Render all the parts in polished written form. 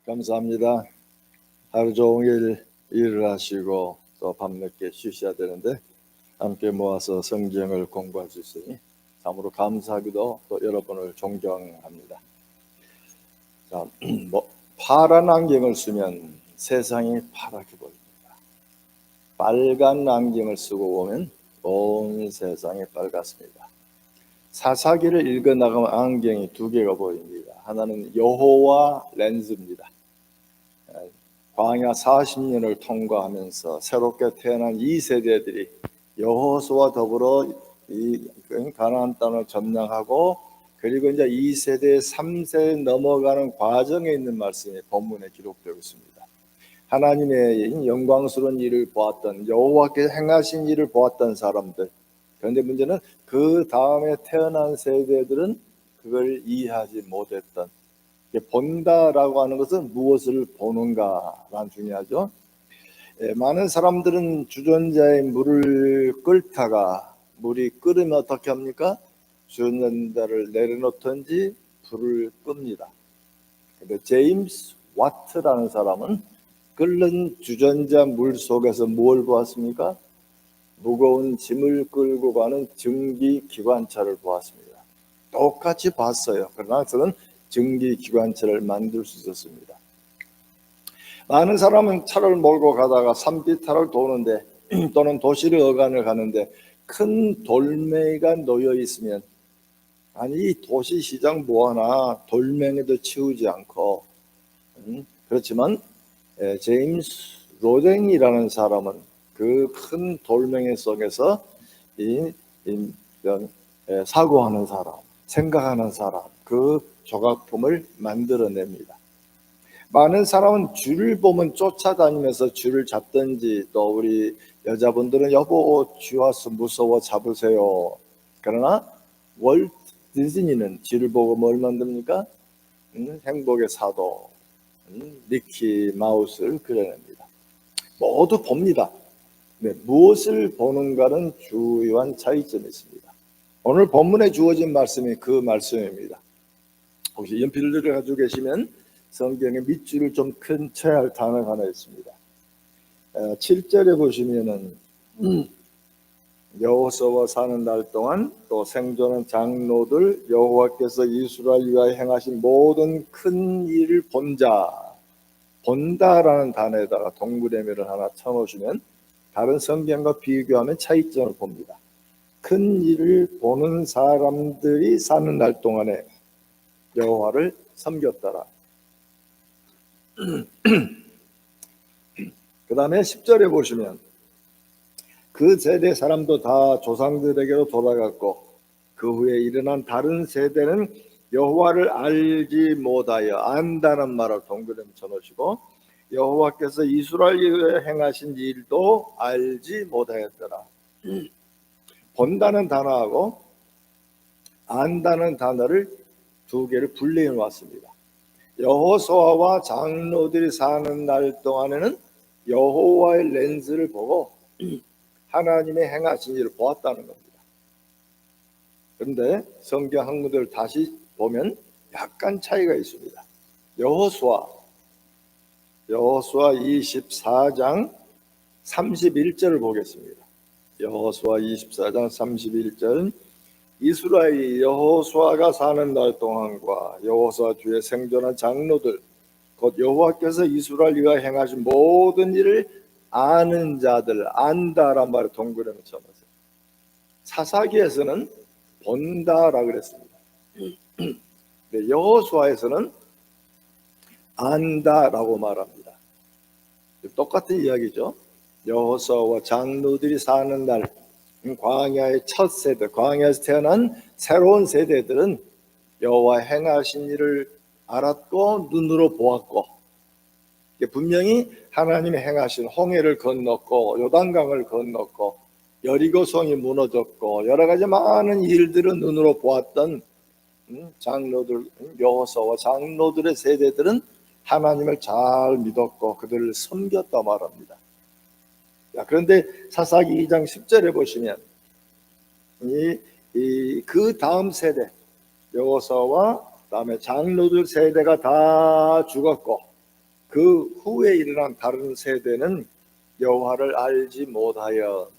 감사합니다. 하루 종일 일을 하시고 또 밤늦게 쉬셔야 되는데 함께 모아서 성경을 공부할 수 있으니 참으로 감사하기도 또 여러분을 존경합니다. 자, 파란 안경을 쓰면 세상이 파랗게 보입니다. 빨간 안경을 쓰고 보면 온 세상이 빨갛습니다. 사사기를 읽어나가면 안경이 두 개가 보입니다. 하나는 여호와 렌즈입니다. 광야 40년을 통과하면서 새롭게 태어난 이 세대들이 여호수아와 더불어 이 가나안 땅을 점령하고 그리고 이제 이 세대 3세에 넘어가는 과정에 있는 말씀이 본문에 기록되고 있습니다. 하나님의 영광스러운 일을 보았던 여호와께서 행하신 일을 보았던 사람들. 그런데 문제는 그 다음에 태어난 세대들은 그걸 이해하지 못했던. 본다라고 하는 것은 무엇을 보는가가 중요하죠. 많은 사람들은 주전자에 물을 끓다가 물이 끓으면 어떻게 합니까? 주전자를 내려놓든지 불을 끕니다. 근데 제임스 와트라는 사람은 끓는 주전자 물 속에서 뭘 보았습니까? 무거운 짐을 끌고 가는 증기기관차를 보았습니다. 똑같이 봤어요. 그러나 저는 증기기관차를 만들 수 있었습니다. 많은 사람은 차를 몰고 가다가 산비탈을 도는데 또는 도시를 어간을 가는데 큰 돌멩이가 놓여 있으면 아니 이 도시시장 뭐하나 돌멩이도 치우지 않고 그렇지만 제임스 로댕이라는 사람은 그 큰 돌멩이 속에서 사고하는 사람, 생각하는 사람, 그 조각품을 만들어냅니다. 많은 사람은 쥐를 보면 쫓아다니면서 쥐를 잡든지 또 우리 여자분들은 여보 쥐 와서 무서워 잡으세요. 그러나 월트 디즈니는 쥐를 보고 뭘 만듭니까? 행복의 사도 미키 마우스를 그려냅니다. 모두 봅니다. 네, 무엇을 보는가는 주요한 차이점이 있습니다. 오늘 본문에 주어진 말씀이 그 말씀입니다. 혹시 연필을 가지고 계시면 성경에 밑줄을 좀 큰 쳐야 할 단어가 하나 있습니다. 7절에 보시면은 여호수아와 사는 날 동안 또 생존한 장로들 여호와께서 이스라엘 위하여 행하신 모든 큰 일을 본다라는 단어에다가 동그라미를 하나 쳐놓으시면 다른 성경과 비교하면 차이점을 봅니다. 큰 일을 보는 사람들이 사는 날 동안에 여호와를 섬겼더라. 그 다음에 10절에 보시면 그 세대 사람도 다 조상들에게로 돌아갔고 그 후에 일어난 다른 세대는 여호와를 알지 못하여 안다는 말을 동그라미 쳐놓으시고 여호와께서 이스라엘에 행하신 일도 알지 못하였더라. 본다는 단어하고 안다는 단어를 두 개를 분리해 놓았습니다. 여호수아와 장로들이 사는 날 동안에는 여호와의 렌즈를 보고 하나님의 행하신 일을 보았다는 겁니다. 그런데 성경 학문들을 다시 보면 약간 차이가 있습니다. 여호수아 24장 31절을 보겠습니다. 여호수아 24장 31절 이스라엘이 여호수아가 사는 날 동안과 여호수아 뒤에 생존한 장로들 곧 여호와께서 이스라엘과 행하신 모든 일을 아는 자들 안다란 말을 동그라미 쳐놨어요. 사사기에서는 본다라 그랬습니다. 여호수아에서는 안다라고 말합니다. 똑같은 이야기죠. 여호수아와 장로들이 사는 날 광야의 첫 세대, 광야에서 태어난 새로운 세대들은 여호와 행하신 일을 알았고 눈으로 보았고 분명히 하나님이 행하신 홍해를 건넜고 요단강을 건넜고 여리고성이 무너졌고 여러 가지 많은 일들을 눈으로 보았던 장로들, 여호수아와 장로들의 세대들은 하나님을 잘 믿었고 그들을 섬겼다 말합니다. 그런데 사사기 2장 10절에 보시면 그 다음 세대 여호수아와 다음에 장로들 세대가 다 죽었고 그 후에 일어난 다른 세대는 여호와를 알지 못하여.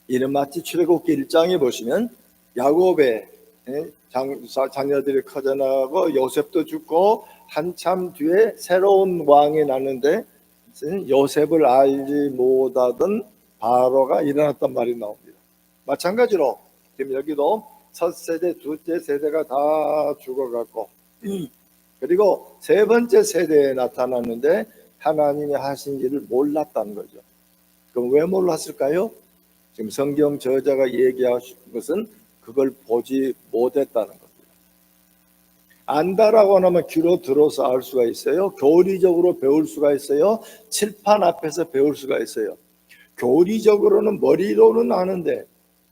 이는 마치 출애굽기 1장에 보시면 야곱의 자녀들이 커져나가고 요셉도 죽고 한참 뒤에 새로운 왕이 났는데 요셉을 알지 못하던 바로가 일어났단 말이 나옵니다. 마찬가지로 지금 여기도 첫 세대, 둘째 세대가 다 죽어갔고 그리고 세 번째 세대에 나타났는데 하나님이 하신 일을 몰랐다는 거죠. 그럼 왜 몰랐을까요? 지금 성경 저자가 얘기하신 것은 그걸 보지 못했다는 겁니다. 안다라고 하면 귀로 들어서 알 수가 있어요. 교리적으로 배울 수가 있어요. 칠판 앞에서 배울 수가 있어요. 교리적으로는 머리로는 아는데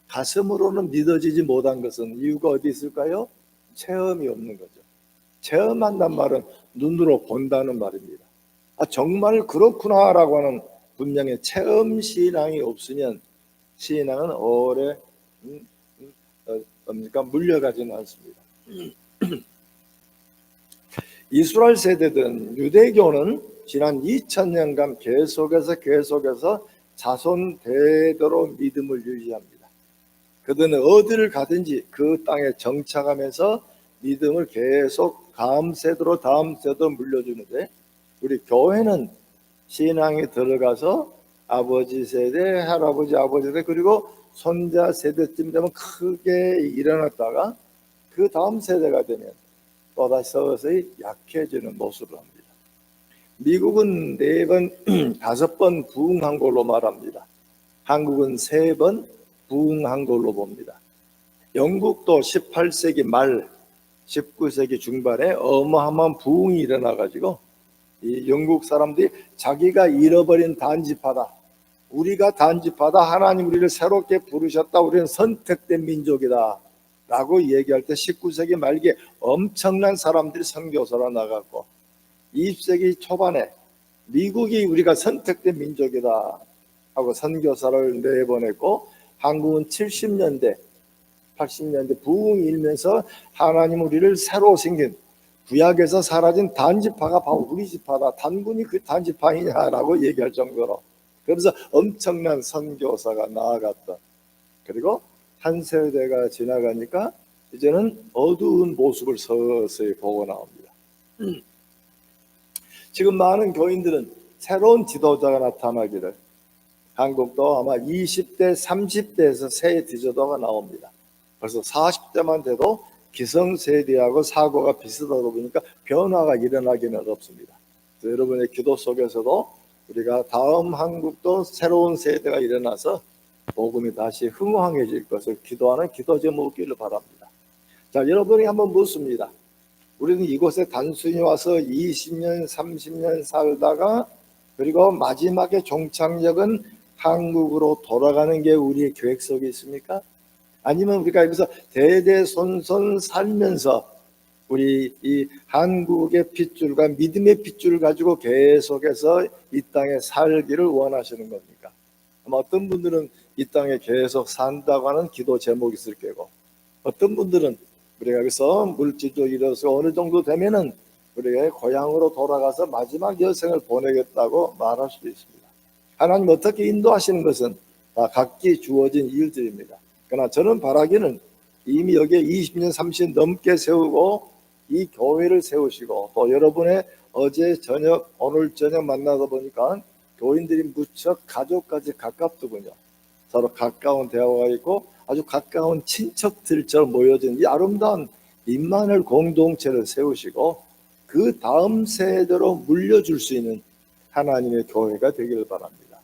가슴으로는 믿어지지 못한 것은 이유가 어디 있을까요? 체험이 없는 거죠. 체험한단 말은 눈으로 본다는 말입니다. 아, 정말 그렇구나라고 하는 분명히 체험 신앙이 없으면 신앙은 오래 물려가지는 않습니다. 이스라엘 세대들은 유대교는 지난 2000년간 계속해서 자손 대대로 믿음을 유지합니다. 그들은 어디를 가든지 그 땅에 정착하면서 믿음을 계속 다음 세대로 물려주는데 우리 교회는 신앙이 들어가서 아버지 세대, 할아버지, 아버지 세대 그리고 손자 세대쯤 되면 크게 일어났다가 그 다음 세대가 되면 또다시 서서히 약해지는 모습을 합니다. 미국은 4번, 5번 부흥한 걸로 말합니다. 한국은 3번 부흥한 걸로 봅니다. 영국도 18세기 말, 19세기 중반에 어마어마한 부흥이 일어나가지고 이 영국 사람들이 자기가 잃어버린 단지파다. 우리가 단지파다. 하나님 우리를 새롭게 부르셨다. 우리는 선택된 민족이다. 라고 얘기할 때 19세기 말기에 엄청난 사람들이 선교사로 나갔고 20세기 초반에 미국이 우리가 선택된 민족이다 하고 선교사를 내보냈고 한국은 70년대 80년대 부흥이 일면서 하나님 우리를 새로 생긴 구약에서 사라진 단지파가 바로 우리 지파다. 단군이 그 단지파이냐라고 얘기할 정도로 그래서 엄청난 선교사가 나아갔다. 그리고 한 세대가 지나가니까 이제는 어두운 모습을 서서히 보고 나옵니다. 지금 많은 교인들은 새로운 지도자가 나타나기를 한국도 아마 20대, 30대에서 새 지도자가 나옵니다. 벌써 40대만 돼도 기성세대하고 사고가 비슷하다 보니까 변화가 일어나기는 어렵습니다. 그래서 여러분의 기도 속에서도 우리가 다음 한국도 새로운 세대가 일어나서 복음이 다시 흥황해질 것을 기도하는 기도 제목이기를 바랍니다. 자, 여러분이 한번 묻습니다. 우리는 이곳에 단순히 와서 20년, 30년 살다가 그리고 마지막에 종착역은 한국으로 돌아가는 게 우리의 계획 속에 있습니까? 아니면 우리가 여기서 대대손손 살면서 우리 이 한국의 핏줄과 믿음의 핏줄을 가지고 계속해서 이 땅에 살기를 원하시는 겁니까? 아마 어떤 분들은 이 땅에 계속 산다고 하는 기도 제목이 있을 거고 어떤 분들은 우리가 여기서 물질도 이뤄서 어느 정도 되면은 우리가 고향으로 돌아가서 마지막 여생을 보내겠다고 말할 수도 있습니다. 하나님 어떻게 인도하시는 것은 다 각기 주어진 일들입니다. 그러나 저는 바라기는 이미 여기에 20년, 30년 넘게 세우고 이 교회를 세우시고 또 여러분의 어제 저녁, 오늘 저녁 만나다 보니까 교인들이 무척 가족까지 가깝더군요. 서로 가까운 대화가 있고 아주 가까운 친척들처럼 모여진 이 아름다운 임마누엘 공동체를 세우시고 그 다음 세대로 물려줄 수 있는 하나님의 교회가 되기를 바랍니다.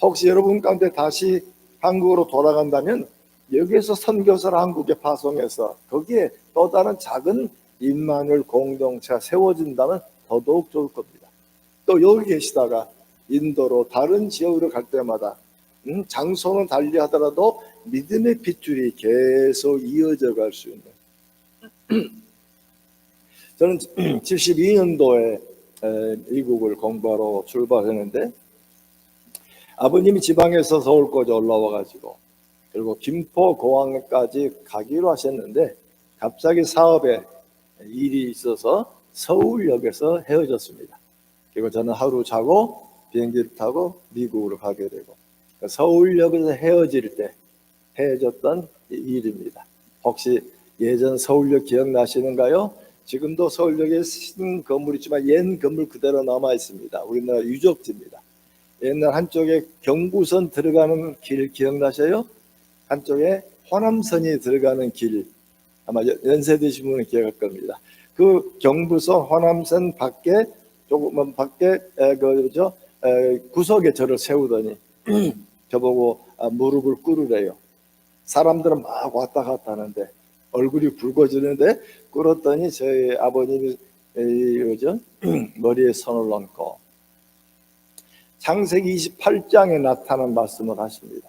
혹시 여러분 가운데 다시 한국으로 돌아간다면 여기에서 선교사를 한국에 파송해서 거기에 또 다른 작은 임마누엘 공동체가 세워진다면 더더욱 좋을 겁니다. 또 여기 계시다가 인도로 다른 지역으로 갈 때마다 장소는 달리하더라도 믿음의 핏줄이 계속 이어져 갈 수 있는 저는 72년도에 미국을 공부하러 출발했는데 아버님이 지방에서 서울까지 올라와 가지고 그리고 김포공항까지 가기로 하셨는데 갑자기 사업에 일이 있어서 서울역에서 헤어졌습니다. 그리고 저는 하루 자고 비행기를 타고 미국으로 가게 되고, 서울역에서 헤어질 때 헤어졌던 일입니다. 혹시 예전 서울역 기억나시는가요? 지금도 서울역에 신 건물이 있지만 옛 건물 그대로 남아 있습니다. 우리나라 유적지입니다. 옛날 한쪽에 경부선 들어가는 길 기억나셔요? 한쪽에 호남선이 들어가는 길, 아마 연세 드신 분은 기억할 겁니다. 그 경부선 호남선 밖에 조금만 밖에 그죠? 구석에 저를 세우더니 저보고 무릎을 꿇으래요. 사람들은 막 왔다 갔다 하는데 얼굴이 붉어지는데 꿇었더니 저희 아버님이 그죠? 머리에 손을 얹고 창세기 28장에 나타난 말씀을 하십니다.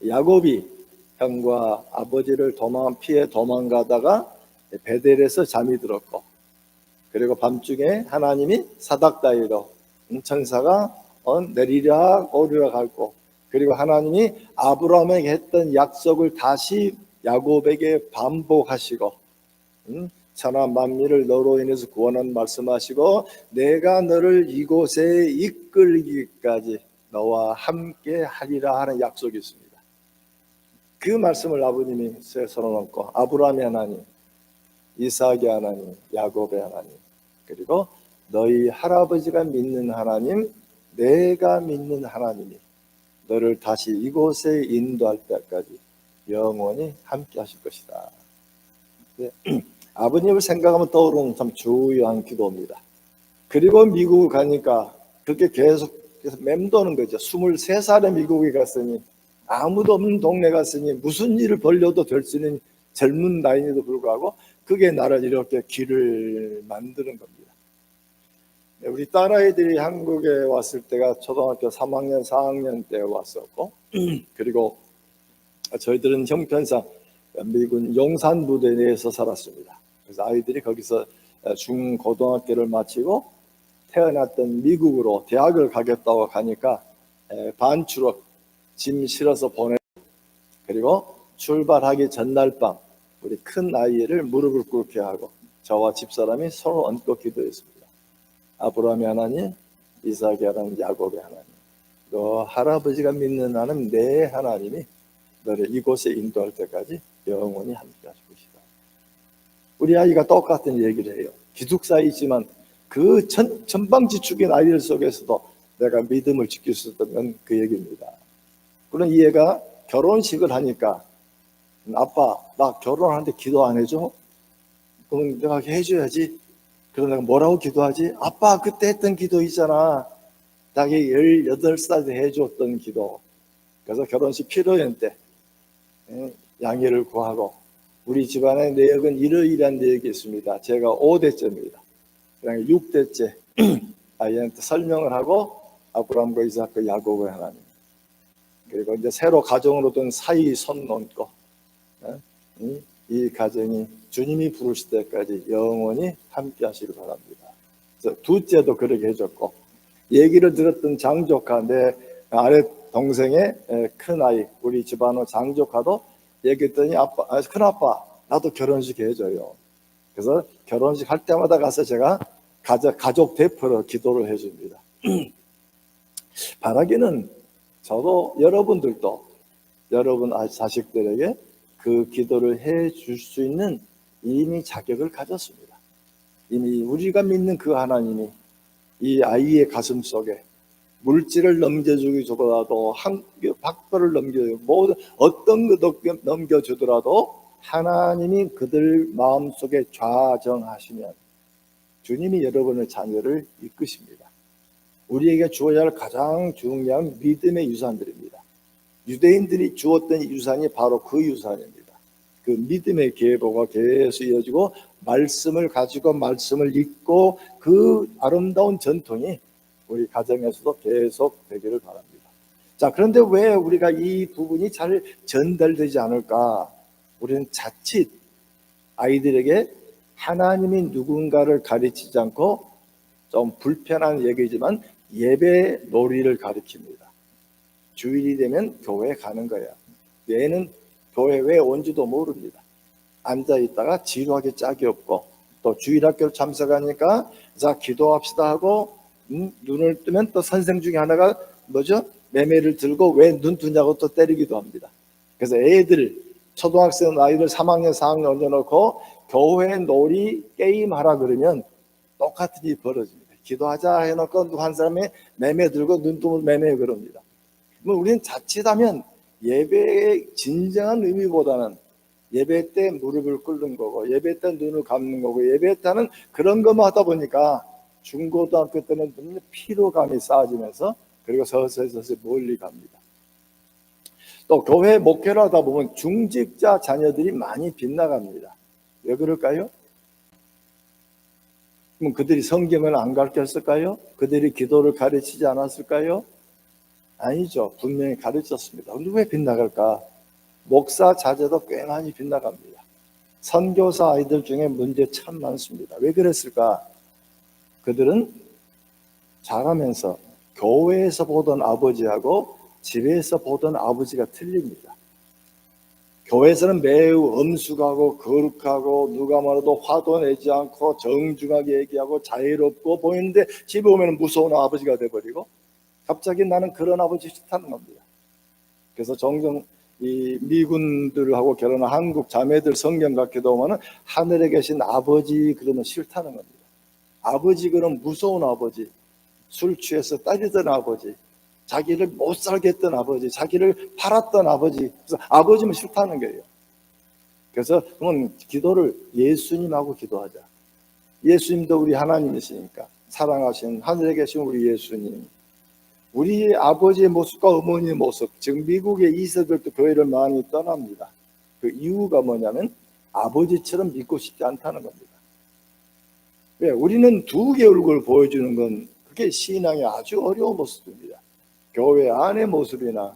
야곱이 형과 아버지를 피해 도망가다가 베델에서 잠이 들었고, 그리고 밤중에 하나님이 사닥다리로 천사가 내리라 오르락 하고, 그리고 하나님이 아브라함에게 했던 약속을 다시 야곱에게 반복하시고, 천하 만민을 너로 인해서 구원한 말씀하시고, 내가 너를 이곳에 이끌기까지 너와 함께 하리라 하는 약속이 있습니다. 그 말씀을 아버님이 손을 얹고 아브라함의 하나님, 이삭의 하나님, 야곱의 하나님, 그리고 너희 할아버지가 믿는 하나님, 내가 믿는 하나님이 너를 다시 이곳에 인도할 때까지 영원히 함께 하실 것이다. 아버님을 생각하면 떠오르는 참 중요한 기도입니다. 그리고 미국을 가니까 그렇게 계속 맴도는 거죠. 23살에 미국에 갔으니, 아무도 없는 동네 갔으니 무슨 일을 벌려도 될 수 있는 젊은 나이에도 불구하고 그게 나를 이렇게 길을 만드는 겁니다. 우리 딸아이들이 한국에 왔을 때가 초등학교 3학년, 4학년 때 왔었고, 그리고 저희들은 형편상 미군 용산 부대 내에서 살았습니다. 그래서 아이들이 거기서 중고등학교를 마치고 태어났던 미국으로 대학을 가겠다고 가니까 반추록 짐 실어서 보내고, 그리고 출발하기 전날 밤 우리 큰 아이를 무릎을 꿇게 하고 저와 집사람이 손을 얹고 기도했습니다. 아브라함의 하나님, 이삭의 하나님, 야곱의 하나님, 너 할아버지가 믿는 하나님, 내 하나님이 너를 이곳에 인도할 때까지 영원히 함께 하실 것이다. 우리 아이가 똑같은 얘기를 해요. 기숙사이지만 그 천방지축인 아이들 속에서도 내가 믿음을 지킬 수 있다는 그 얘기입니다. 그런 이해가 결혼식을 하니까, 아빠 나 결혼하는데 기도 안 해줘? 그럼 내가 해줘야지. 그럼 내가 뭐라고 기도하지? 아빠 그때 했던 기도 있잖아, 자기 18살 때 해줬던 기도. 그래서 결혼식披露宴때 양해를 구하고, 우리 집안의 내역은 이러이러한 내역이 있습니다. 제가 5대째입니다. 그다음에 6대째 아이한테 설명을 하고 아브라함과 이삭과 야곱의 하나님, 그리고 이제 새로 가정으로 든 사이 손 얹고 이 가정이 주님이 부르실 때까지 영원히 함께 하시길 바랍니다. 그래서 둘째도 그렇게 해줬고, 얘기를 들었던 장조카, 내 아래 동생의 큰아이, 우리 집안의 장조카도 얘기했더니 큰아빠 나도 결혼식 해줘요. 그래서 결혼식 할 때마다 가서 제가 가족 대표로 기도를 해줍니다. 바라기는 저도 여러분들도 여러분 자식들에게 그 기도를 해줄 수 있는 이미 자격을 가졌습니다. 이미 우리가 믿는 그 하나님이 이 아이의 가슴 속에 물질을 넘겨주기보다도 박벌을 넘겨주고 모든 어떤 것도 넘겨주더라도 하나님이 그들 마음속에 좌정하시면 주님이 여러분의 자녀를 이끄십니다. 우리에게 주어야 할 가장 중요한 믿음의 유산들입니다. 유대인들이 주었던 유산이 바로 그 유산입니다. 그 믿음의 계보가 계속 이어지고 말씀을 가지고 말씀을 읽고 그 아름다운 전통이 우리 가정에서도 계속 되기를 바랍니다. 자, 그런데 왜 우리가 이 부분이 잘 전달되지 않을까? 우리는 자칫 아이들에게 하나님이 누군가를 가르치지 않고, 좀 불편한 얘기지만 예배 놀이를 가르칩니다. 주일이 되면 교회 가는 거야. 얘는 교회 왜 온지도 모릅니다. 앉아있다가 지루하게 짝이 없고, 또 주일학교를 참석하니까 자 기도합시다 하고 눈을 뜨면 또 선생 중에 하나가 뭐죠? 매매를 들고 왜 눈 뜨냐고 또 때리기도 합니다. 그래서 애들, 초등학생 아이들 3학년, 4학년 얹어놓고 교회 놀이 게임 하라 그러면 똑같은 일이 벌어집니다. 기도하자 해놓고 한 사람이 매매 들고 눈 뜨면 매매 그럽니다. 우리는 자칫하면 예배의 진정한 의미보다는 예배 때 무릎을 꿇는 거고, 예배 때 눈을 감는 거고, 예배 때는 그런 것만 하다 보니까 중고등학교 때는 피로감이 쌓아지면서 그리고 서서히 멀리 갑니다. 또 교회 목회를 하다 보면 중직자 자녀들이 많이 빗나갑니다. 왜 그럴까요? 그럼 그들이 성경을 안 가르쳤을까요? 그들이 기도를 가르치지 않았을까요? 아니죠. 분명히 가르쳤습니다. 근데 왜 빗나갈까? 목사 자제도 꽤 많이 빗나갑니다. 선교사 아이들 중에 문제 참 많습니다. 왜 그랬을까? 그들은 자라면서 교회에서 보던 아버지하고 집에서 보던 아버지가 틀립니다. 교회에서는 매우 엄숙하고 거룩하고 누가 말해도 화도 내지 않고 정중하게 얘기하고 자유롭고 보이는데 집에 오면 무서운 아버지가 돼버리고 갑자기 나는 그런 아버지 싫다는 겁니다. 그래서 종종 이 미군들하고 결혼한 한국 자매들 성경 갖기도 하면 하늘에 계신 아버지 그러면 싫다는 겁니다. 아버지 그럼 무서운 아버지, 술 취해서 때리던 아버지, 자기를 못 살게 했던 아버지, 자기를 팔았던 아버지, 그래서 아버지면 싫다는 거예요. 그래서 그러면 기도를 예수님하고 기도하자. 예수님도 우리 하나님이시니까 사랑하신 하늘에 계신 우리 예수님, 우리 아버지의 모습과 어머니의 모습, 지금 미국의 2세들도 교회를 많이 떠납니다. 그 이유가 뭐냐면 아버지처럼 믿고 싶지 않다는 겁니다. 왜? 우리는 두 개의 얼굴을 보여주는 건 그게 신앙의 아주 어려운 모습입니다. 교회 안의 모습이나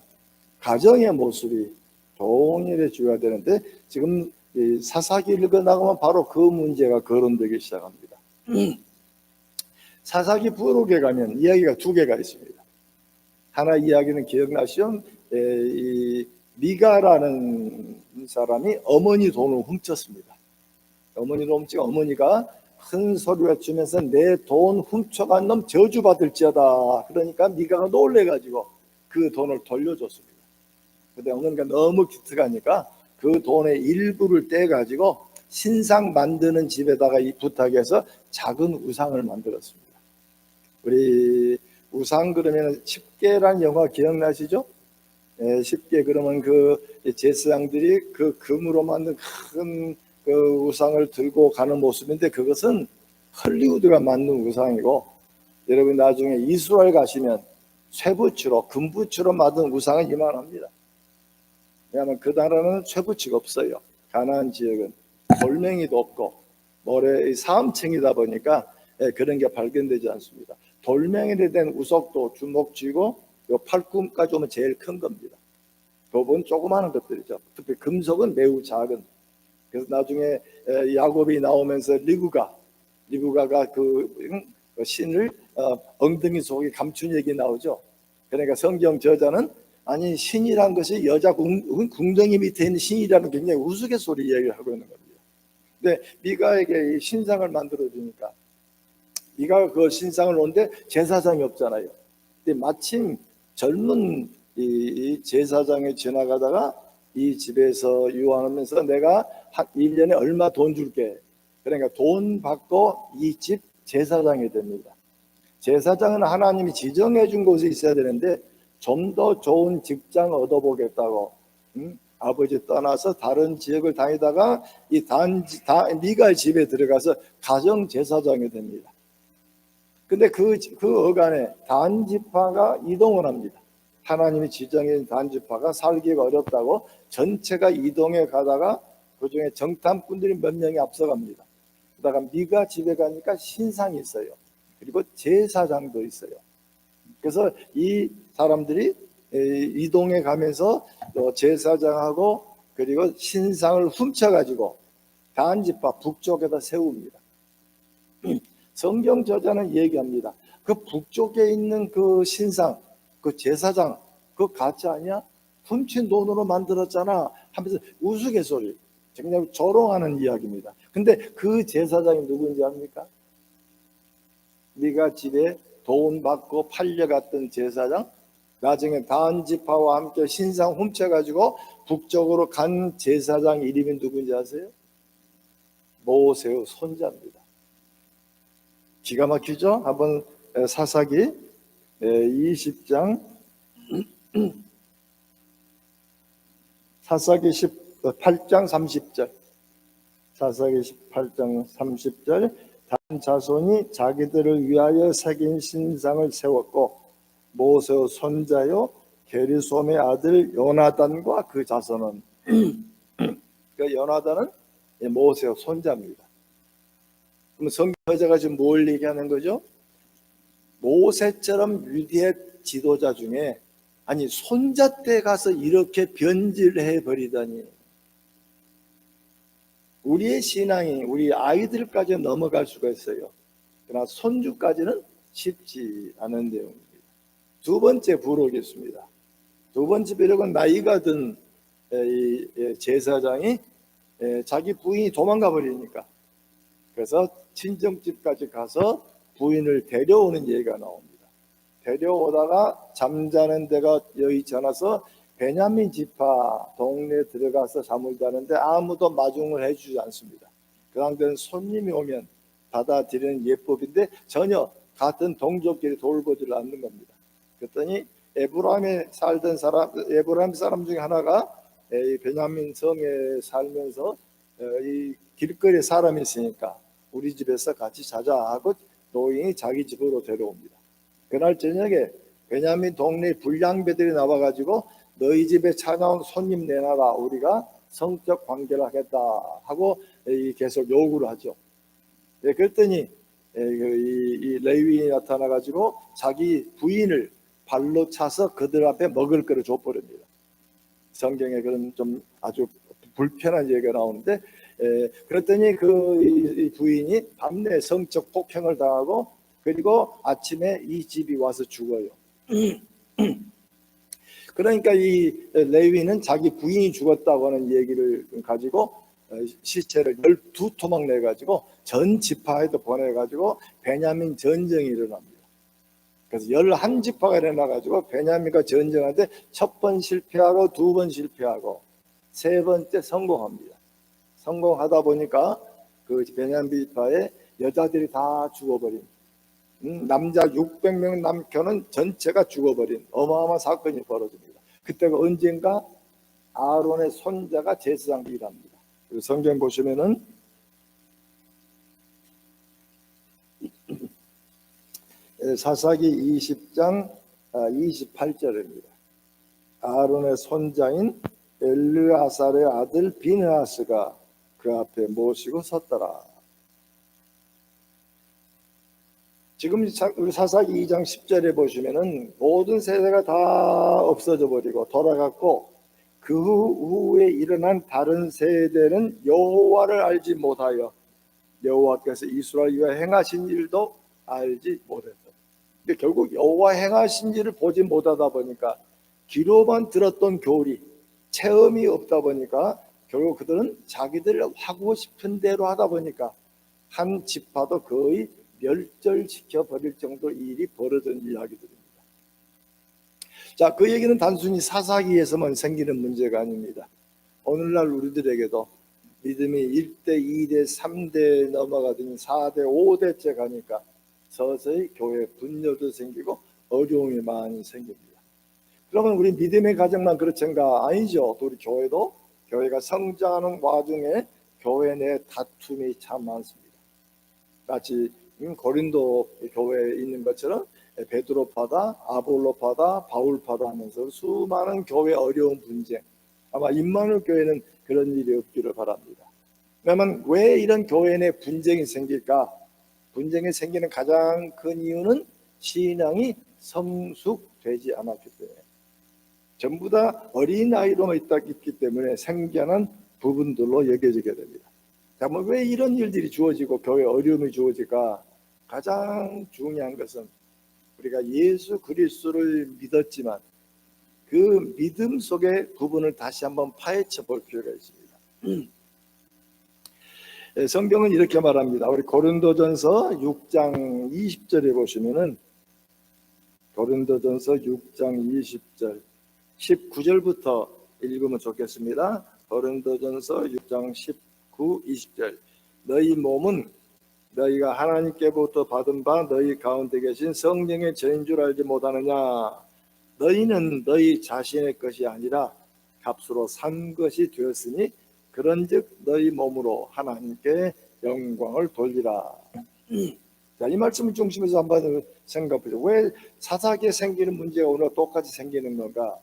가정의 모습이 동일해 줘야 되는데 지금 사사기 읽어나가면 바로 그 문제가 거론되기 시작합니다. 사사기 부록에 가면 이야기가 두 개가 있습니다. 하나 이야기는 기억나시죠? 이 미가라는 사람이 어머니 돈을 훔쳤습니다. 어머니 돈 훔치고 어머니가 큰 소리 외치면서 내 돈 훔쳐간 놈 저주받을지어다. 그러니까 미가가 놀래가지고 그 돈을 돌려줬습니다. 근데 어머니가 너무 기특하니까 그 돈의 일부를 떼가지고 신상 만드는 집에다가 부탁해서 작은 우상을 만들었습니다. 우리 우상 그러면 십계란 영화 기억나시죠? 예, 십계 그러면 그 제사장들이 그 금으로 만든 큰 그 우상을 들고 가는 모습인데 그것은 헐리우드가 만든 우상이고 여러분 나중에 이스라엘 가시면 쇠붙이로 금붙이로 만든 우상은 이만합니다. 왜냐하면 그 나라는 쇠붙이가 없어요. 가나안 지역은 돌멩이도 없고 모래 사암층이다 보니까 그런 게 발견되지 않습니다. 돌멩이에 된 우석도 주먹 쥐고 팔꿈까지 오면 제일 큰 겁니다. 법은 조그마한 것들이죠. 특히 금속은 매우 작은. 그래서 나중에 야곱이 나오면서 리브가가 그 신을 엉덩이 속에 감춘 얘기 나오죠. 그러니까 성경 저자는 아니 신이란 것이 여자 궁덩이 밑에 있는 신이라는 굉장히 우스갯소리 이야기를 하고 있는 겁니다. 근데 미가에게 이 신상을 만들어 주니까 미가가 그 신상을 놓는데 제사장이 없잖아요. 근데 마침 젊은 이 제사장이 지나가다가 이 집에서 유언하면서 내가 한 1년에 얼마 돈 줄게. 그러니까 돈 받고 이 집 제사장이 됩니다. 제사장은 하나님이 지정해 준 곳에 있어야 되는데 좀 더 좋은 직장 얻어보겠다고 아버지 떠나서 다른 지역을 다니다가 이 미가의 집에 들어가서 가정 제사장이 됩니다. 근데 그 어간에 단지파가 이동을 합니다. 하나님이 지정해 단지파가 살기가 어렵다고 전체가 이동해 가다가 그 중에 정탐꾼들이 몇 명이 앞서갑니다. 그러다가 미가 집에 가니까 신상이 있어요. 그리고 제사장도 있어요. 그래서 이 사람들이 이동해 가면서 제사장하고 그리고 신상을 훔쳐가지고 단지파 북쪽에다 세웁니다. 성경 저자는 얘기합니다. 그 북쪽에 있는 그 신상, 그 제사장, 그거 가짜 아니야? 훔친 돈으로 만들었잖아 하면서 우스갯소리, 그냥 조롱하는 이야기입니다. 근데 그 제사장이 누구인지 압니까? 네가 집에 돈 받고 팔려갔던 제사장, 나중에 단지파와 함께 신상 훔쳐가지고 북쪽으로 간 제사장 이름이 누군지 아세요? 모세의 손자입니다. 기가 막히죠? 한번 사사기 20장 사사기 18장 30절 사사기 18장 30절 단 자손이 자기들을 위하여 새긴 신상을 세웠고 모세의 손자요 게르솜의 아들 요나단과 그 자손은 그 요나단은 모세의 손자입니다. 그럼 성경자가 지금 뭘 얘기하는 거죠? 모세처럼 유대 지도자 중에 아니 손자 때 가서 이렇게 변질해 버리다니. 우리의 신앙이 우리 아이들까지 넘어갈 수가 있어요. 그러나 손주까지는 쉽지 않은 내용입니다. 두 번째 부록이 있습니다. 두 번째 부록은 나이가 든 제사장이 자기 부인이 도망가 버리니까 그래서 친정집까지 가서 부인을 데려오는 얘기가 나옵니다. 데려오다가 잠자는 데가 여의치 않아서 베냐민 지파 동네에 들어가서 잠을 자는데 아무도 마중을 해주지 않습니다. 그 당대는 손님이 오면 받아들이는 예법인데 전혀 같은 동족끼리 돌보지를 않는 겁니다. 그랬더니 에브라임에 살던 사람, 에브라임 사람 중에 하나가 베냐민 성에 살면서 이 길거리에 사람이 있으니까 우리 집에서 같이 자자 하고 노인이 자기 집으로 데려옵니다. 그날 저녁에 베냐민 동네 불량배들이 나와가지고 너희 집에 찾아온 손님 내놔라, 우리가 성적 관계를 하겠다 하고 계속 요구를 하죠. 그랬더니 이 레위인이 나타나가지고 자기 부인을 발로 차서 그들 앞에 먹을 거를 줘버립니다. 성경에 그런 좀 아주 불편한 얘기가 나오는데 그랬더니 그 부인이 밤내 성적 폭행을 당하고 그리고 아침에 이 집이 와서 죽어요. 그러니까 이 레위는 자기 부인이 죽었다고 하는 얘기를 가지고 시체를 12토막 내가지고 전 지파에도 보내가지고 베냐민 전쟁이 일어납니다. 그래서 11지파가 일어나가지고 베냐민과 전쟁하는데 첫 번 실패하고 두 번 실패하고 세 번째 성공합니다. 성공하다 보니까 그 베냐민 지파의 여자들이 다 죽어버린 남자 600명 남편은 전체가 죽어버린 어마어마한 사건이 벌어집니다. 그때가 언젠가 아론의 손자가 제사장 일합니다. 성경 보시면은 사사기 20장 28절입니다. 아론의 손자인 엘르아살의 아들 비느하스가 그 앞에 모시고 섰더라. 지금 우리 사사기 2장 10절에 보시면은 모든 세대가 다 없어져 버리고 돌아갔고 그 후에 일어난 다른 세대는 여호와를 알지 못하여 여호와께서 이스라엘 위에 행하신 일도 알지 못했다. 근데 결국 여호와 행하신 일을 보지 못하다 보니까 귀로만 들었던 교리, 체험이 없다 보니까 결국 그들은 자기들 하고 싶은 대로 하다 보니까 한 지파도 거의 멸절시켜 버릴 정도 일이 벌어진 이야기들입니다. 자, 그 얘기는 단순히 사사기에서만 생기는 문제가 아닙니다. 오늘날 우리들에게도 믿음이 1대, 2대, 3대 넘어가더니 4대, 5대째 가니까 서서히 교회 분열도 생기고 어려움이 많이 생깁니다. 그러면 우리 믿음의 가정만 그렇던가? 아니죠. 또 우리 교회도 교회가 성장하는 와중에 교회 내 다툼이 참 많습니다. 마치 고린도 교회에 있는 것처럼 베드로파다, 아볼로파다, 바울파다 하면서 수많은 교회 어려운 분쟁. 아마 임마누엘 교회는 그런 일이 없기를 바랍니다. 그러면 왜 이런 교회 내 분쟁이 생길까? 분쟁이 생기는 가장 큰 이유는 신앙이 성숙되지 않았기 때문에, 전부 다 어린아이로만 있기 때문에 생겨난 부분들로 여겨지게 됩니다. 그러면 왜 이런 일들이 주어지고 교회에 어려움이 주어질까? 가장 중요한 것은 우리가 예수 그리스도를 믿었지만 그 믿음 속의 부분을 다시 한번 파헤쳐 볼 필요가 있습니다. 성경은 이렇게 말합니다. 우리 고린도전서 6장 20절에 보시면은 고린도전서 6장 20절 19절부터 읽으면 좋겠습니다. 고린도전서 6장 19, 20절 너희 몸은 너희가 하나님께부터 받은 바 너희 가운데 계신 성령의 전인 줄 알지 못하느냐. 너희는 너희 자신의 것이 아니라 값으로 산 것이 되었으니 그런즉 너희 몸으로 하나님께 영광을 돌리라. 자, 이 말씀을 중심에서 한번 생각해 보죠. 왜 사사기에 생기는 문제가 오늘 똑같이 생기는 건가?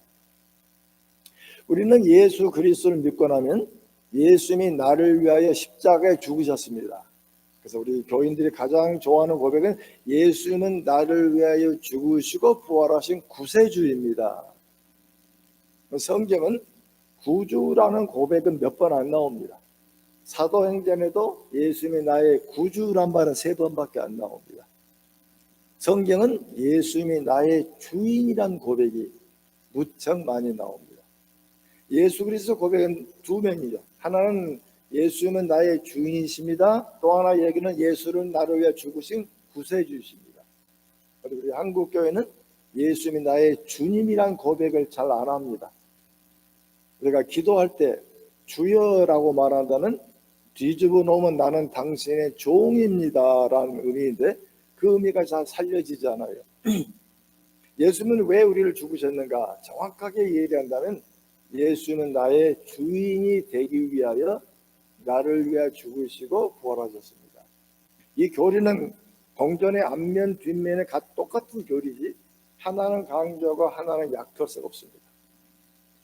우리는 예수 그리스도를 믿고 나면 예수님이 나를 위하여 십자가에 죽으셨습니다. 그래서 우리 교인들이 가장 좋아하는 고백은 예수님은 나를 위하여 죽으시고 부활하신 구세주입니다. 성경은 구주라는 고백은 몇 번 안 나옵니다. 사도행전에도 예수님이 나의 구주란 말은 3번밖에 안 나옵니다. 성경은 예수님이 나의 주인이란 고백이 무척 많이 나옵니다. 예수 그리스도 고백은 2면이죠. 하나는 예수님은 나의 주인이십니다. 또 하나 얘기는 예수는 나를 위해 죽으신 구세주이십니다. 그리고 우리 한국교회는 예수님이 나의 주님이란 고백을 잘 안 합니다. 우리가 기도할 때 주여라고 말한다는 뒤집어 놓으면 나는 당신의 종입니다 라는 의미인데 그 의미가 잘 살려지지 않아요. 예수님은 왜 우리를 죽으셨는가? 정확하게 얘기한다면 예수는 나의 주인이 되기 위하여 나를 위해 죽으시고 부활하셨습니다. 이 교리는 공전의 앞면 뒷면에 똑같은 교리지 하나는 강조하고 하나는 약터가 없습니다.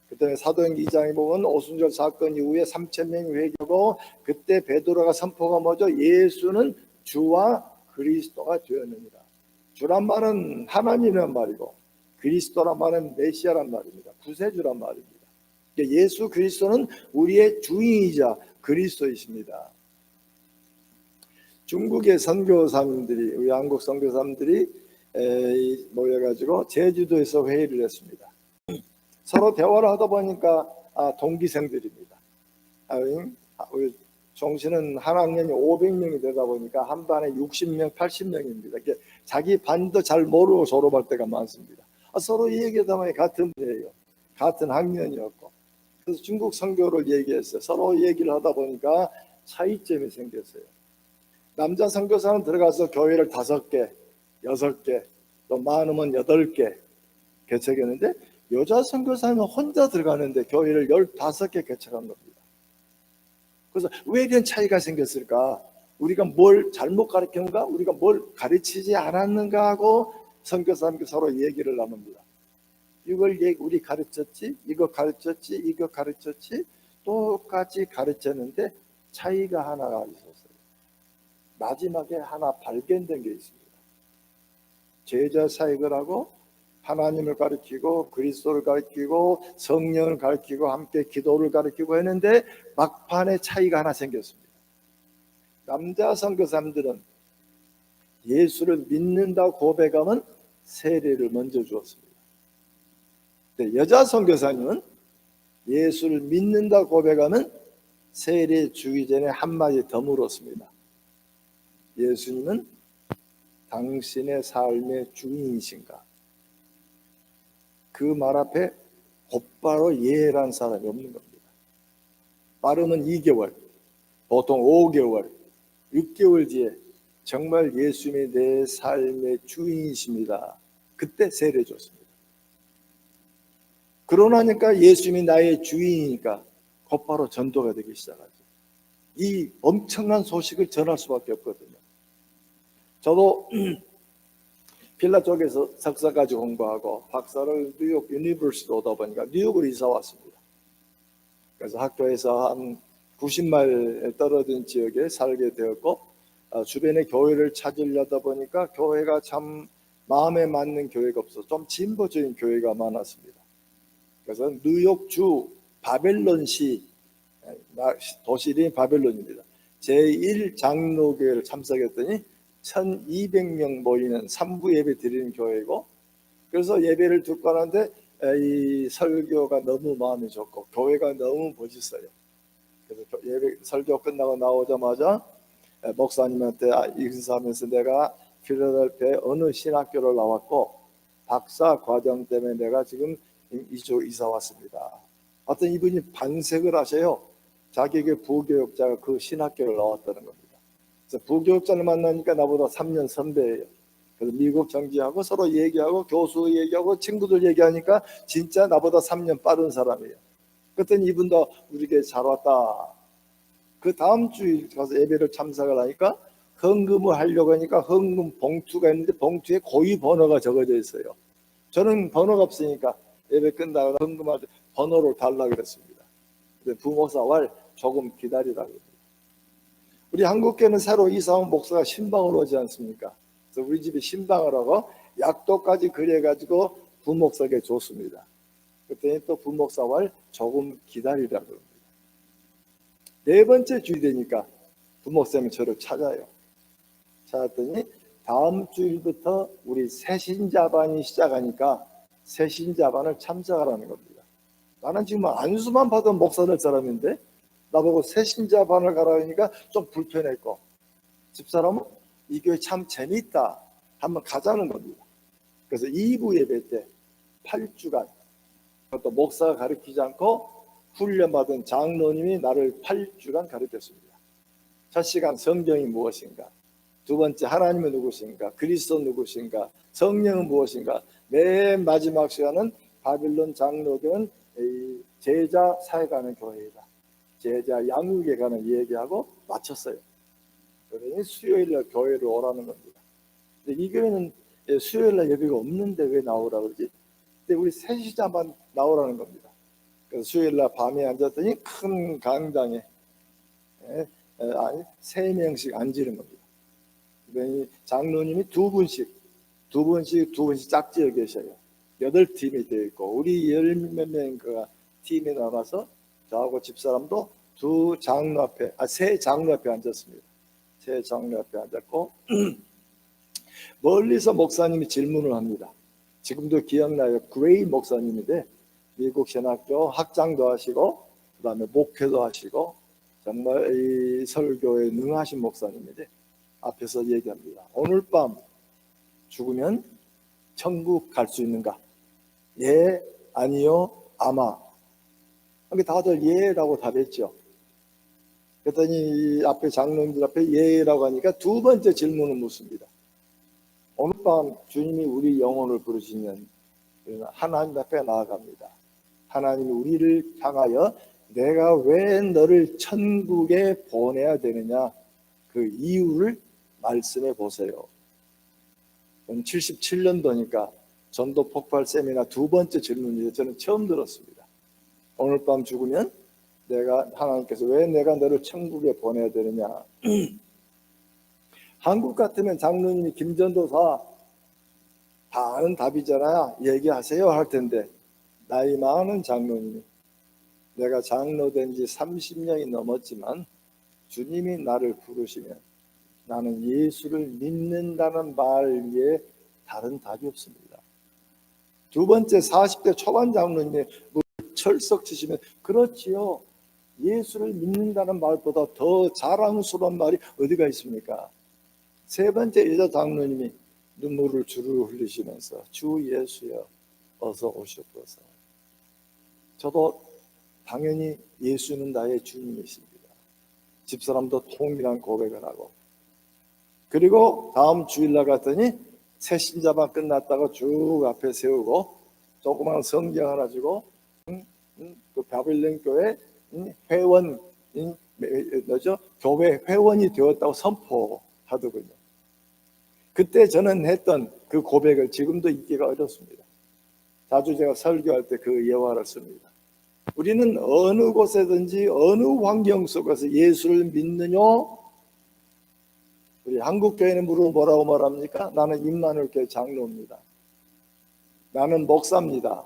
그때 사도행전 2장에 보면 오순절 사건 이후에 3,000명이 회개하고 그때 베드로가 선포가 뭐죠? 예수는 주와 그리스도가 되었느니라. 주란 말은 하나님이란 말이고 그리스도란 말은 메시아란 말입니다. 구세주란 말입니다. 예수 그리스도는 우리의 주인이자 그리스도이십니다. 중국의 선교사님들이 우리 한국 선교사님들이 모여가지고 제주도에서 회의를 했습니다. 서로 대화를 하다 보니까 동기생들입니다. 우리 종신은 한 학년이 500명이 되다 보니까 한 반에 60명, 80명입니다. 자기 반도 잘 모르고 졸업할 때가 많습니다. 서로 얘기하다 보니 같은 분이에요. 같은 학년이었고. 그래서 중국 선교를 얘기했어요. 서로 얘기를 하다 보니까 차이점이 생겼어요. 남자 선교사는 들어가서 교회를 5개, 6개, 또 많으면 8개 개척했는데 여자 선교사는 혼자 들어가는데 교회를 15개 개척한 겁니다. 그래서 왜 이런 차이가 생겼을까? 우리가 뭘 잘못 가르쳤는가? 우리가 뭘 가르치지 않았는가 하고 선교사님과 서로 얘기를 나눕니다. 이걸 우리 가르쳤지? 이거 가르쳤지? 이거 가르쳤지? 똑같이 가르쳤는데 차이가 하나가 있었어요. 마지막에 하나 발견된 게 있습니다. 제자 사역을 하고 하나님을 가르치고 그리스도를 가르치고 성령을 가르치고 함께 기도를 가르치고 했는데 막판에 차이가 하나 생겼습니다. 남자 선교사님들은 예수를 믿는다고 고백하면 세례를 먼저 주었습니다. 여자 선교사님은 예수를 믿는다고 고백하면 세례 주기 전에 한마디 더 물었습니다. 예수님은 당신의 삶의 주인이신가? 그 말 앞에 곧바로 예란 사람이 없는 겁니다. 빠르면 2개월, 보통 5개월, 6개월 뒤에 정말 예수님이 내 삶의 주인이십니다. 그때 세례 줬습니다. 그러나니까 예수님이 나의 주인이니까 곧바로 전도가 되기 시작하죠. 이 엄청난 소식을 전할 수밖에 없거든요. 저도 필라 쪽에서 석사까지 공부하고 박사를 뉴욕 유니버시티 오다 보니까 뉴욕으로 이사 왔습니다. 그래서 학교에서 한 90마일 떨어진 지역에 살게 되었고 주변에 교회를 찾으려다 보니까 교회가 참 마음에 맞는 교회가 없어서 좀 진보적인 교회가 많았습니다. 그래서 뉴욕주 바벨론시 도시 이름이 바벨론입니다. 제1장로교회를 참석했더니 1200명 모이는 3부 예배 드리는 교회고 그래서 예배를 듣고 하는데 이 설교가 너무 마음이 좋고 교회가 너무 멋있어요. 그래서 예배 설교 끝나고 나오자마자 목사님한테 인사하면서 내가 필라델피아에 어느 신학교를 나왔고 박사 과정 때문에 내가 지금 이사 왔습니다. 어떤 이분이 반색을 하셔요. 자기에게 부교육자가 그 신학교를 나왔다는 겁니다. 그래서 부교육자를 만나니까 나보다 3년 선배예요. 그래서 미국 정지하고 서로 얘기하고 교수 얘기하고 친구들 얘기하니까 진짜 나보다 3년 빠른 사람이에요. 그랬더니 이분도 우리 교회 잘 왔다. 그 다음 주에 가서 예배를 참석을 하니까 헌금을 하려고 하니까 헌금 봉투가 있는데 봉투에 고유 번호가 적어져 있어요. 저는 번호가 없으니까 예배 끝나고 헌금할 때 번호를 달라고 그랬습니다. 부목사와 조금 기다리라고 합니다. 우리 한국교회는 새로 이사 온 목사가 신방을 오지 않습니까? 그래서 우리 집에 신방을 하고 약도까지 그려가지고 부목사에게 줬습니다. 그랬더니 또 부목사와 조금 기다리라고 합니다. 네 번째 주일 되니까 부목사님이 저를 찾아요. 찾았더니 다음 주일부터 우리 새신자반이 시작하니까 새신자반을 참석하라는 겁니다. 나는 지금 안수만 받은 목사 될 사람인데 나보고 새신자반을 가라니까 좀 불편했고, 집사람은 이 교회 참 재밌다 한번 가자는 겁니다. 그래서 2부 예배 때 8주간 또 목사가 가르치지 않고 훈련받은 장로님이 나를 8주간 가르쳤습니다. 첫 시간 성경이 무엇인가, 두 번째 하나님은 누구신가, 그리스도 누구신가, 성령은 무엇인가, 맨 마지막 시간은 바빌론 장로교는 제자 사역하는 교회이다, 제자 양육에 관한 얘기하고 마쳤어요. 그러니 수요일날 교회를 오라는 겁니다. 근데 이 교회는 수요일날 예배가 없는데 왜 나오라고 그러지? 근데 우리 새신자만 나오라는 겁니다. 그래서 수요일날 밤에 앉았더니 큰 강당에 3명씩 앉는 겁니다. 장로님이 두 분씩 짝지어 계셔요. 8팀이 되어 있고 우리 10몇 명 팀이 나와서 저하고 집사람도 세 장로 앞에 앉았습니다. 세 장로 앞에 앉았고 멀리서 목사님이 질문을 합니다. 지금도 기억나요. 그레이 목사님인데 미국 신학교 학장도 하시고 그 다음에 목회도 하시고 정말 이 설교에 능하신 목사님인데 앞에서 얘기합니다. 오늘 밤 죽으면 천국 갈 수 있는가? 예, 아니요, 아마. 다들 예라고 답했죠. 그랬더니 앞에 장로님들 앞에 예라고 하니까 두 번째 질문을 묻습니다. 오늘 밤 주님이 우리 영혼을 부르시면 하나님 앞에 나아갑니다. 하나님이 우리를 향하여 내가 왜 너를 천국에 보내야 되느냐, 그 이유를 말씀해 보세요. 77년도니까 전도 폭발 세미나 두 번째 질문이에요. 저는 처음 들었습니다. 오늘 밤 죽으면 하나님께서 왜 내가 너를 천국에 보내야 되느냐. 한국 같으면 장로님이 김전도사 다 아는 답이잖아요. 얘기하세요 할 텐데 나이 많은 장로님이 내가 장로 된 지 30년이 넘었지만 주님이 나를 부르시면 나는 예수를 믿는다는 말 외에 다른 답이 없습니다. 두 번째 40대 초반 장로님이 철썩 치시면 그렇지요. 예수를 믿는다는 말보다 더 자랑스러운 말이 어디가 있습니까? 세 번째 여자 장로님이 눈물을 주르르 흘리시면서 주 예수여 어서 오시옵소서. 저도 당연히 예수는 나의 주님이십니다. 집사람도 통일한 고백을 하고 그리고 다음 주일날 갔더니 새신자반 끝났다가 쭉 앞에 세우고 조그만 성경 하나 주고 그 바빌론 교회 회원 교회 회원이 되었다고 선포하더군요. 그때 저는 했던 그 고백을 지금도 잊기가 어렵습니다. 자주 제가 설교할 때 그 예화를 씁니다. 우리는 어느 곳에든지 어느 환경 속에서 예수를 믿느냐? 우리 한국교회는 뭐라고 말합니까? 나는 임마누엘교회 장로입니다. 나는 목사입니다.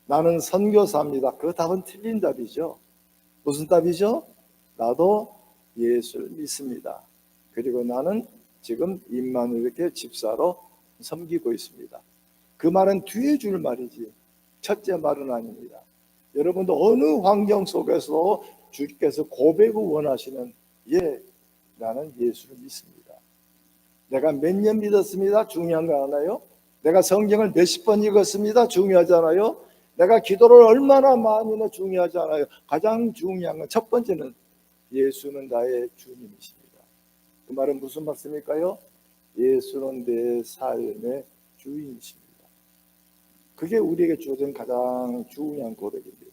나는 선교사입니다. 그 답은 틀린 답이죠. 무슨 답이죠? 나도 예수를 믿습니다. 그리고 나는 지금 임마누엘교회 집사로 섬기고 있습니다. 그 말은 뒤에 줄 말이지 첫째 말은 아닙니다. 여러분도 어느 환경 속에서 주께서 고백을 원하시는 예, 나는 예수를 믿습니다. 내가 몇 년 믿었습니다. 중요한 거 하나요? 내가 성경을 몇십 번 읽었습니다. 중요하잖아요. 내가 기도를 얼마나 많이 했나 중요하잖아요. 가장 중요한 건 첫 번째는 예수는 나의 주님이십니다. 그 말은 무슨 말씀일까요? 예수는 내 삶의 주인이십니다. 그게 우리에게 주어진 가장 중요한 고백입니다.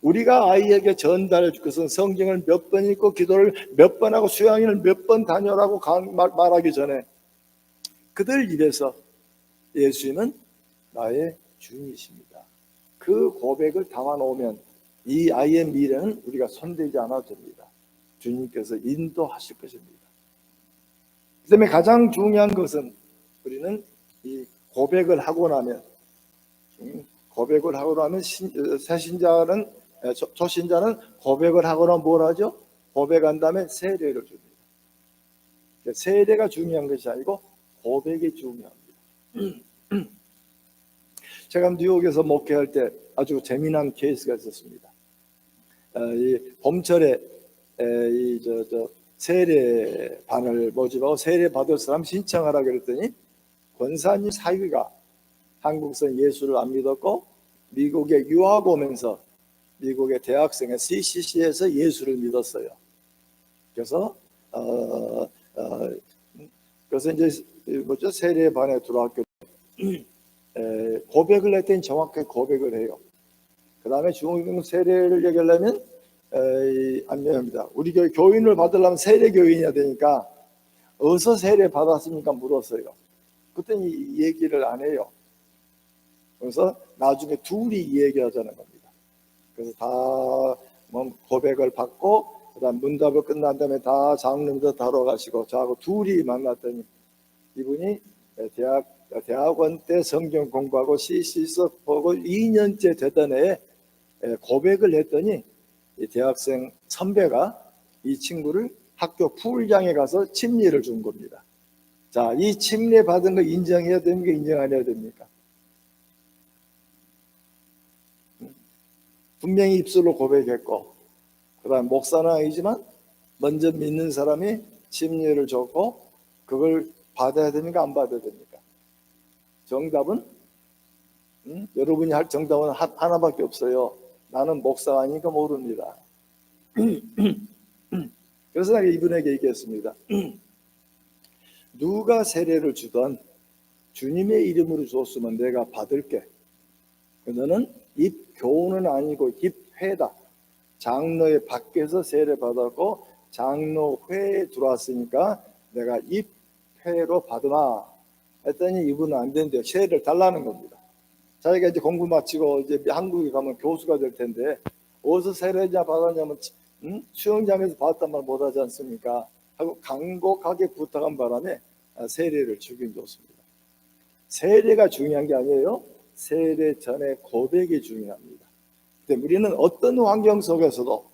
우리가 아이에게 전달해 줄 것은 성경을 몇 번 읽고 기도를 몇 번 하고 수양회를 몇 번 다녀라고 말하기 전에 그들 입에서 예수님은 나의 주인이십니다. 그 고백을 담아놓으면 이 아이의 미래는 우리가 손대지 않아도 됩니다. 주님께서 인도하실 것입니다. 그 다음에 가장 중요한 것은 우리는 이 고백을 하고 나면 새신자는 초신자는 고백을 하거나 뭘 하죠? 고백한 다음에 세례를 줍니다. 세례가 중요한 것이 아니고 고백이 중요합니다. 제가 뉴욕에서 목회할 때 아주 재미난 케이스가 있었습니다. 이 봄철에 세례반을 모집하고 세례 받을 사람 신청하라 그랬더니 권사님 사위가 한국에서 예수를 안 믿었고 미국에 유학 오면서 미국의 대학생의 CCC에서 예수를 믿었어요. 그래서 이제 세례반에 들어왔고 고백을 했더니 정확하게 고백을 해요. 그 다음에 중앙 세례를 얘기하려면 안 됩니다. 우리 교인을 받으려면 세례 교인이어야 되니까 어디서 세례 받았습니까? 물었어요. 그때는 이 얘기를 안 해요. 그래서 나중에 둘이 이 얘기를 하자는 겁니다. 그래서 다 고백을 받고 그다음 문답을 끝난 다음에 다 장로님도 다뤄 가시고 저하고 둘이 만났더니 이분이 대학원 때 성경 공부하고 CC에서 보고 2년째 되던 애에 고백을 했더니 이 대학생 선배가 이 친구를 학교 풀장에 가서 침례를 준 겁니다. 자, 이 침례 받은 거 인정해야 됩니까? 인정 안 해야 됩니까? 분명히 입술로 고백했고 그다음 목사는 아니지만 먼저 믿는 사람이 침례를 줬고 그걸 받아야 됩니까? 안 받아야 됩니까? 정답은 여러분이 할 정답은 하나밖에 없어요. 나는 목사가 아니니까 모릅니다. 그래서 내가 이분에게 얘기했습니다. 누가 세례를 주던 주님의 이름으로 줬으면 내가 받을게. 너는 입교훈은 아니고 입회다. 장로의 밖에서 세례 받았고 장로회에 들어왔으니까 내가 입회로 받으나 했더니 이분은 안 된대요. 세례를 달라는 겁니다. 자기가 이제 공부 마치고 이제 한국에 가면 교수가 될 텐데 어디서 세례자 받았냐면 수영장에서 받았단 말 못하지 않습니까? 하고 간곡하게 부탁한 바람에 세례를 주긴 줬습니다. 세례가 중요한 게 아니에요. 세례 전에 고백이 중요합니다. 근데 우리는 어떤 환경 속에서도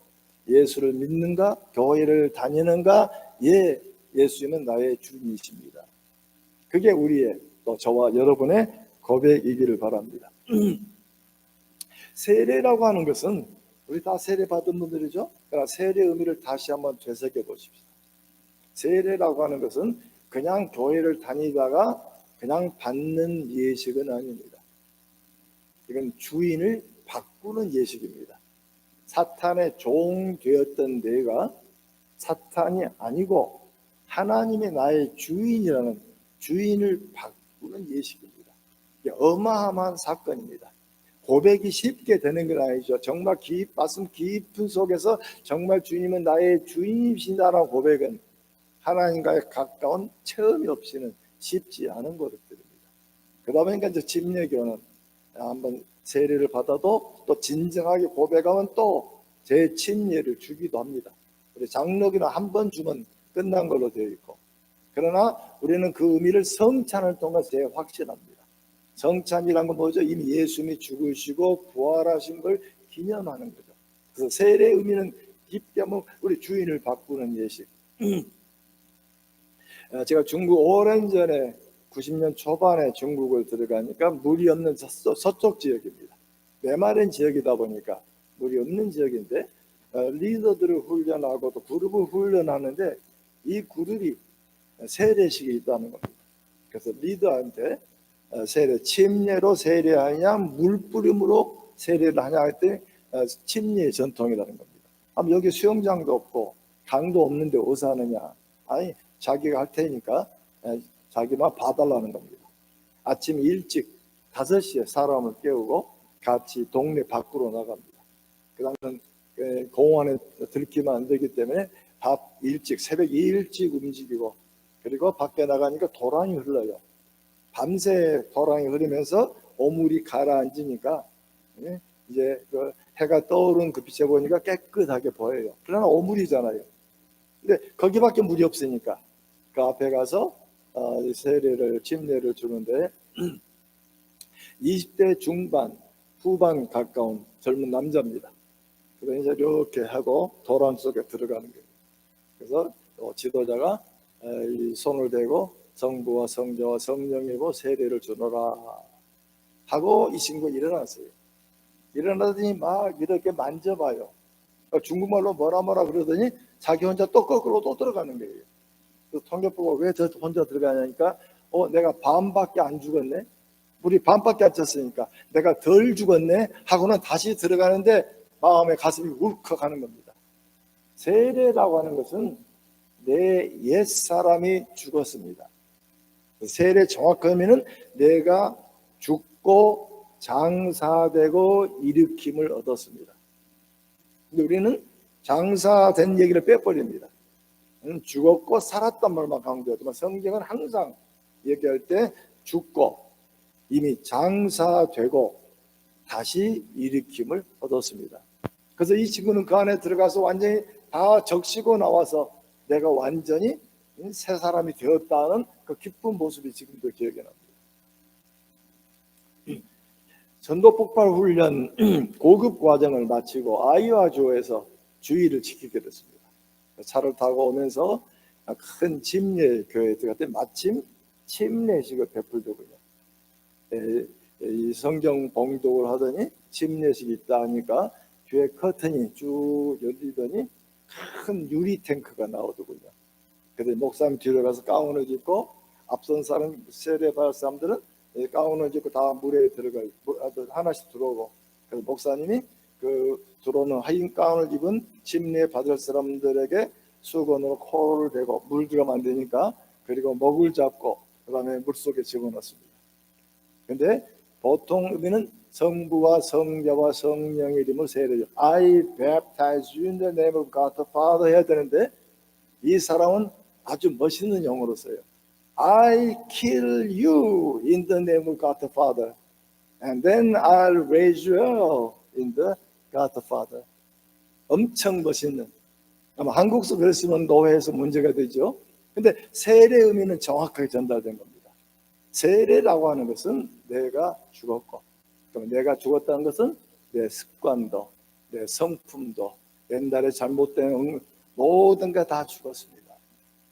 예수를 믿는가, 교회를 다니는가, 예수님은 나의 주님이십니다. 그게 우리의 또 저와 여러분의 고백이기를 바랍니다. 세례라고 하는 것은 우리 다 세례 받은 분들이죠. 그러나 세례 의미를 다시 한번 되새겨 보십시오. 세례라고 하는 것은 그냥 교회를 다니다가 그냥 받는 예식은 아닙니다. 이건 주인을 바꾸는 예식입니다. 사탄의 종 되었던 내가 사탄이 아니고 하나님의 나의 주인이라는 주인을 바꾸는 예식입니다. 이게 어마어마한 사건입니다. 고백이 쉽게 되는 건 아니죠. 정말 가슴 깊은 속에서 정말 주님은 나의 주인이신다라는 고백은 하나님과의 가까운 체험이 없이는 쉽지 않은 고백들입니다. 그러다 보니까 이제 침례교는 한번 세례를 받아도 또 진정하게 고백하면 또 제 침례를 주기도 합니다. 장로기는 한 번 주면 끝난 걸로 되어 있고 그러나 우리는 그 의미를 성찬을 통해서 재확신합니다. 성찬이란 건 뭐죠? 이미 예수님이 죽으시고 부활하신 걸 기념하는 거죠. 그래서 세례의 의미는 깊게 하면 우리 주인을 바꾸는 예식. 제가 중국 오랜 전에 90년 초반에 중국을 들어가니까 물이 없는 서쪽 지역입니다. 메마른 지역이다 보니까 물이 없는 지역인데 리더들을 훈련하고 또 그룹을 훈련하는데 이 그룹이 세례식이 있다는 겁니다. 그래서 리더한테 세례, 침례로 세례하냐 물뿌림으로 세례를 하냐 할 때 침례의 전통이라는 겁니다. 여기 수영장도 없고 강도 없는데 어디서 하느냐? 아니 자기가 할 테니까 자기만 봐달라는 겁니다. 아침 일찍 5시에 사람을 깨우고 같이 동네 밖으로 나갑니다. 그 다음에 공원에 들키면 안 되기 때문에 새벽 일찍 움직이고, 그리고 밖에 나가니까 도랑이 흘러요. 밤새 도랑이 흐르면서 오물이 가라앉으니까 이제 그 해가 떠오른 그 빛에 보니까 깨끗하게 보여요. 그러나 오물이잖아요. 근데 거기밖에 물이 없으니까 그 앞에 가서 세례를, 침례를 주는데 20대 중반, 후반 가까운 젊은 남자입니다. 그래서 이렇게 하고 도랑 속에 들어가는 거예요. 그래서 지도자가 이 손을 대고 성부와 성자와 성령이고 세례를 주노라 하고 이 친구가 일어났어요. 일어나더니 막 이렇게 만져봐요. 중국말로 뭐라 그러더니 자기 혼자 또 거꾸로 또 들어가는 거예요. 그래서 통역보고 왜 저 혼자 들어가냐니까 내가 반밖에 안 죽었네. 물이 반밖에 안 찼으니까 내가 덜 죽었네 하고는 다시 들어가는데 마음에 가슴이 울컥하는 겁니다. 세례라고 하는 것은 내 옛사람이 죽었습니다. 세례 정확한 의미는 내가 죽고 장사되고 일으킴을 얻었습니다. 근데 우리는 장사된 얘기를 빼버립니다. 죽었고 살았단 말만 강조하지만 성경은 항상 얘기할 때 죽고 이미 장사되고 다시 일으킴을 얻었습니다. 그래서 이 친구는 그 안에 들어가서 완전히 다 적시고 나와서 내가 완전히 새 사람이 되었다는 그 기쁜 모습이 지금도 기억에 납니다. 전도 폭발 훈련 고급 과정을 마치고 아이와주에서 주의를 지키게 됐습니다. 차를 타고 오면서 큰 침례 교회에 들어갔더니 마침 침례식을 베풀더군요. 이 성경 봉독을 하더니 침례식이 있다 하니까 뒤에 커튼이 쭉 열리더니 큰 유리 탱크가 나오더군요. 그래서 목사님 뒤로 가서 가운을 입고 앞선 사람 세례 받을 사람들은 가운을 입고 다 물에 들어가 하나씩 들어오고, 그래서 목사님이 그 들어오는 하얀 가운을 입은 침례 받을 사람들에게 수건으로 코를 대고 물 들어가면 안 되니까 그리고 목을 잡고 그다음에 물속에 집어넣습니다. 근데 보통 의미는 성부와 성자와 성령의 이름으로 세례죠. I baptize you in the name of God the Father 해야 되는데 이 사람은 아주 멋있는 영어로 써요. I kill you in the name of God the Father, and then I'll raise you up in the God the Father. 엄청 멋있는. 아마 한국서 그랬으면 노회에서 문제가 되죠. 근데 세례 의미는 정확하게 전달된 겁니다. 세례라고 하는 것은 내가 죽었고, 그럼 내가 죽었다는 것은 내 습관도, 내 성품도, 옛날에 잘못된 모든 게 다 죽었습니다.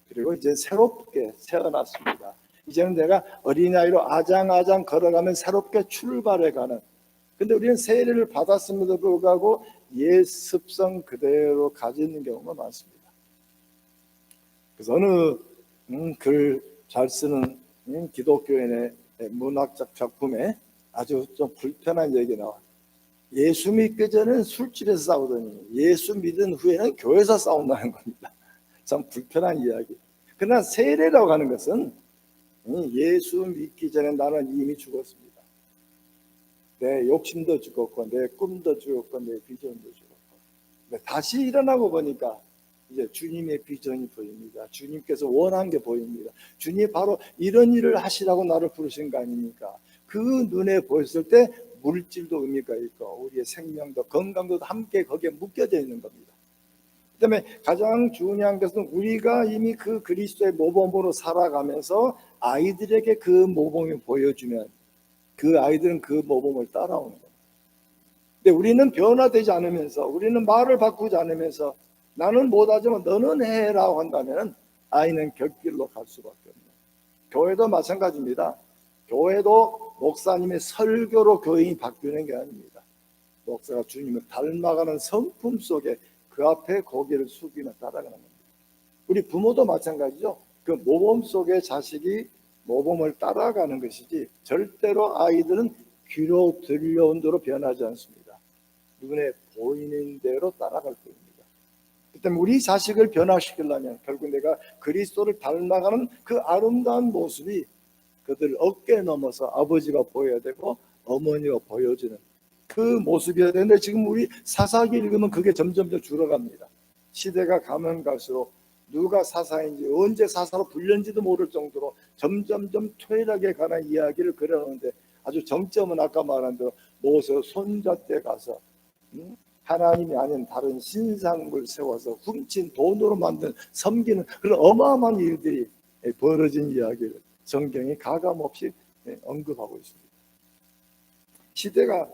그리고 이제 새롭게 태어났습니다. 이제는 내가 어린아이로 아장아장 걸어가면 새롭게 출발해가는. 근데 우리는 세례를 받았음에도 불구하고 옛 습성 그대로 가지는 경우가 많습니다. 그래서 어느 글 잘 쓰는 기독교인의 문학적 작품에 아주 좀 불편한 얘기 나와요. 예수 믿기 전에는 술집에서 싸우더니 예수 믿은 후에는 교회에서 싸운다는 겁니다. 참 불편한 이야기. 그러나 세례라고 하는 것은 예수 믿기 전에 나는 이미 죽었습니다. 내 욕심도 죽었고 내 꿈도 죽었고 내 비전도 죽었고 다시 일어나고 보니까 이제 주님의 비전이 보입니다. 주님께서 원한 게 보입니다. 주님이 바로 이런 일을 하시라고 나를 부르신 거 아닙니까? 그 눈에 보였을 때 물질도 의미가 있고 우리의 생명도 건강도 함께 거기에 묶여져 있는 겁니다. 그다음에 가장 중요한 것은 우리가 이미 그 그리스도의 모범으로 살아가면서 아이들에게 그 모범을 보여주면 그 아이들은 그 모범을 따라오는 겁니다. 근데 우리는 변화되지 않으면서, 우리는 말을 바꾸지 않으면서 나는 못하지만 너는 해라고 한다면 아이는 곁길로 갈 수밖에 없는. 교회도 마찬가지입니다. 교회도 목사님의 설교로 교인이 바뀌는 게 아닙니다. 목사가 주님을 닮아가는 성품 속에 그 앞에 고개를 숙이며 따라가는 겁니다. 우리 부모도 마찬가지죠. 그 모범 속에 자식이 모범을 따라가는 것이지 절대로 아이들은 귀로 들려온 대로 변하지 않습니다. 눈에 보이는 대로 따라갈 겁니다. 그 때문에 우리 자식을 변화시키려면 결국 내가 그리스도를 닮아가는 그 아름다운 모습이 그들 어깨 넘어서 아버지가 보여야 되고 어머니가 보여주는 그 모습이어야 되는데, 지금 우리 사사기 읽으면 그게 점점 줄어갑니다. 시대가 가면 갈수록 누가 사사인지 언제 사사로 불렸는지도 모를 정도로 점점점 퇴락에 관한 이야기를 그려놓는데, 아주 정점은 아까 말한 대로 모세 손자 때 가서 하나님이 아닌 다른 신상을 세워서 훔친 돈으로 만든 섬기는 그런 어마어마한 일들이 벌어진 이야기를 성경이 가감없이 언급하고 있습니다. 시대가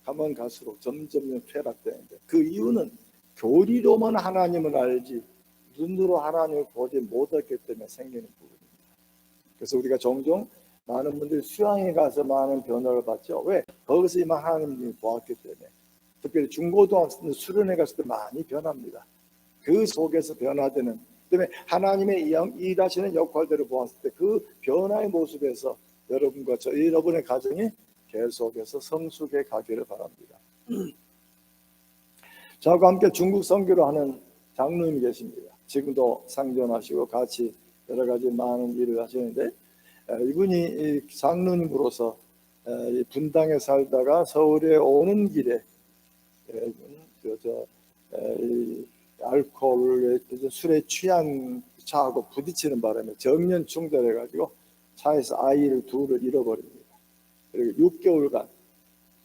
가면 갈수록 점점 퇴락되는데, 그 이유는 교리로만 하나님을 알지 눈으로 하나님을 보지 못했기 때문에 생기는 부분입니다. 그래서 우리가 종종 많은 분들이 수양에 가서 많은 변화를 받죠. 왜? 거기서 이만 하나님이 보았기 때문에. 특별히 중고등학생 수련회 갔을 때 많이 변합니다. 그 속에서 변화되는, 때문에 하나님의 일하시는 역할들을 보았을 때 그 변화의 모습에서 여러분과 여러분의 가정이 계속해서 성숙해 가기를 바랍니다. 저와 함께 중국 선교를 하는 장로님이 계십니다. 지금도 상존하시고 같이 여러 가지 많은 일을 하시는데, 이분이 장로님으로서 분당에 살다가 서울에 오는 길에 알코올, 술에 취한 차하고 부딪히는 바람에 정면 충돌해가지고 차에서 아이를 둘을 잃어버립니다. 그리고 6개월간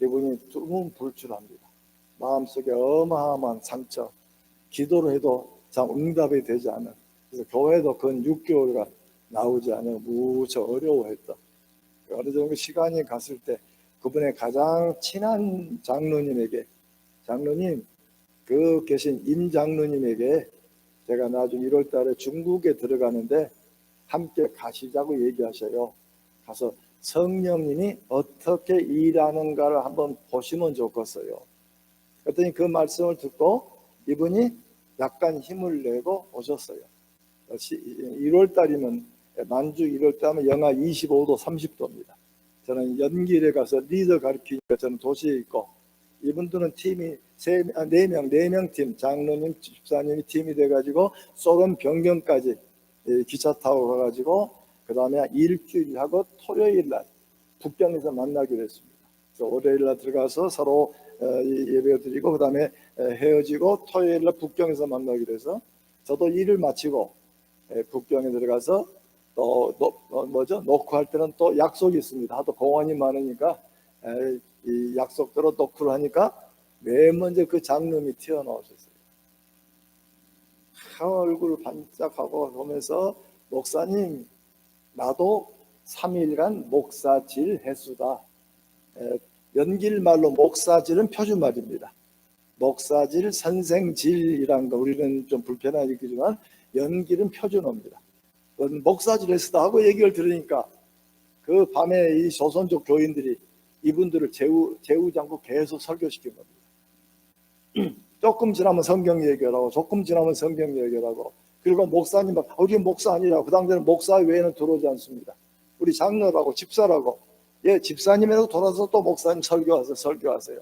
이분이 두문불출합니다. 마음속에 어마어마한 상처, 기도를 해도 참 응답이 되지 않은, 그래서 교회도 근 6개월간 나오지 않아 무척 어려워했던, 어느 정도 시간이 갔을 때 그분의 가장 친한 장로님에게, 장로님, 그 계신 임 장로님에게 제가 나중에 1월 달에 중국에 들어가는데 함께 가시자고 얘기하셔요. 가서 성령님이 어떻게 일하는가를 한번 보시면 좋겠어요. 그랬더니 그 말씀을 듣고 이분이 약간 힘을 내고 오셨어요. 1월 달이면, 만주 1월 달이면 영하 25도 30도입니다. 저는 연길에 가서 리더 가르치니까 저는 도시에 있고, 이분들은 팀이 4명 팀, 장로님, 집사님이 팀이 돼가지고 소련 변경까지 기차 타고 가가지고 그 다음에 일주일 하고 토요일 날 북경에서 만나기로 했습니다. 그래서 월요일 날 들어가서 서로 예배 드리고 그 다음에 헤어지고 토요일 날 북경에서 만나기로 해서, 저도 일을 마치고 북경에 들어가서 또 노크할 때는 또 약속이 있습니다. 하도 공원이 많으니까 이 약속대로 노크를 하니까 맨 먼저 그 장로님이 튀어나오셨어요. 얼굴 반짝하고 보면서, 목사님, 나도 3일간 목사질 했수다. 연길말로 목사질은 표준말입니다. 목사질, 선생질이란 거 우리는 좀 불편하겠지만 연길은 표준어입니다. 목사질 했수다 하고 얘기를 들으니까 그 밤에 이 조선족 교인들이 이분들을 재우지 않고 계속 설교시킨 겁니다. 조금 지나면 성경 얘기를 하고 조금 지나면 성경 얘기를 하고, 그리고 목사님, 우리 목사 아니라고, 그 당시에는 목사 외에는 들어오지 않습니다. 우리 장로라고 집사라고, 집사님이라도 돌아서 또 목사님 설교하세요.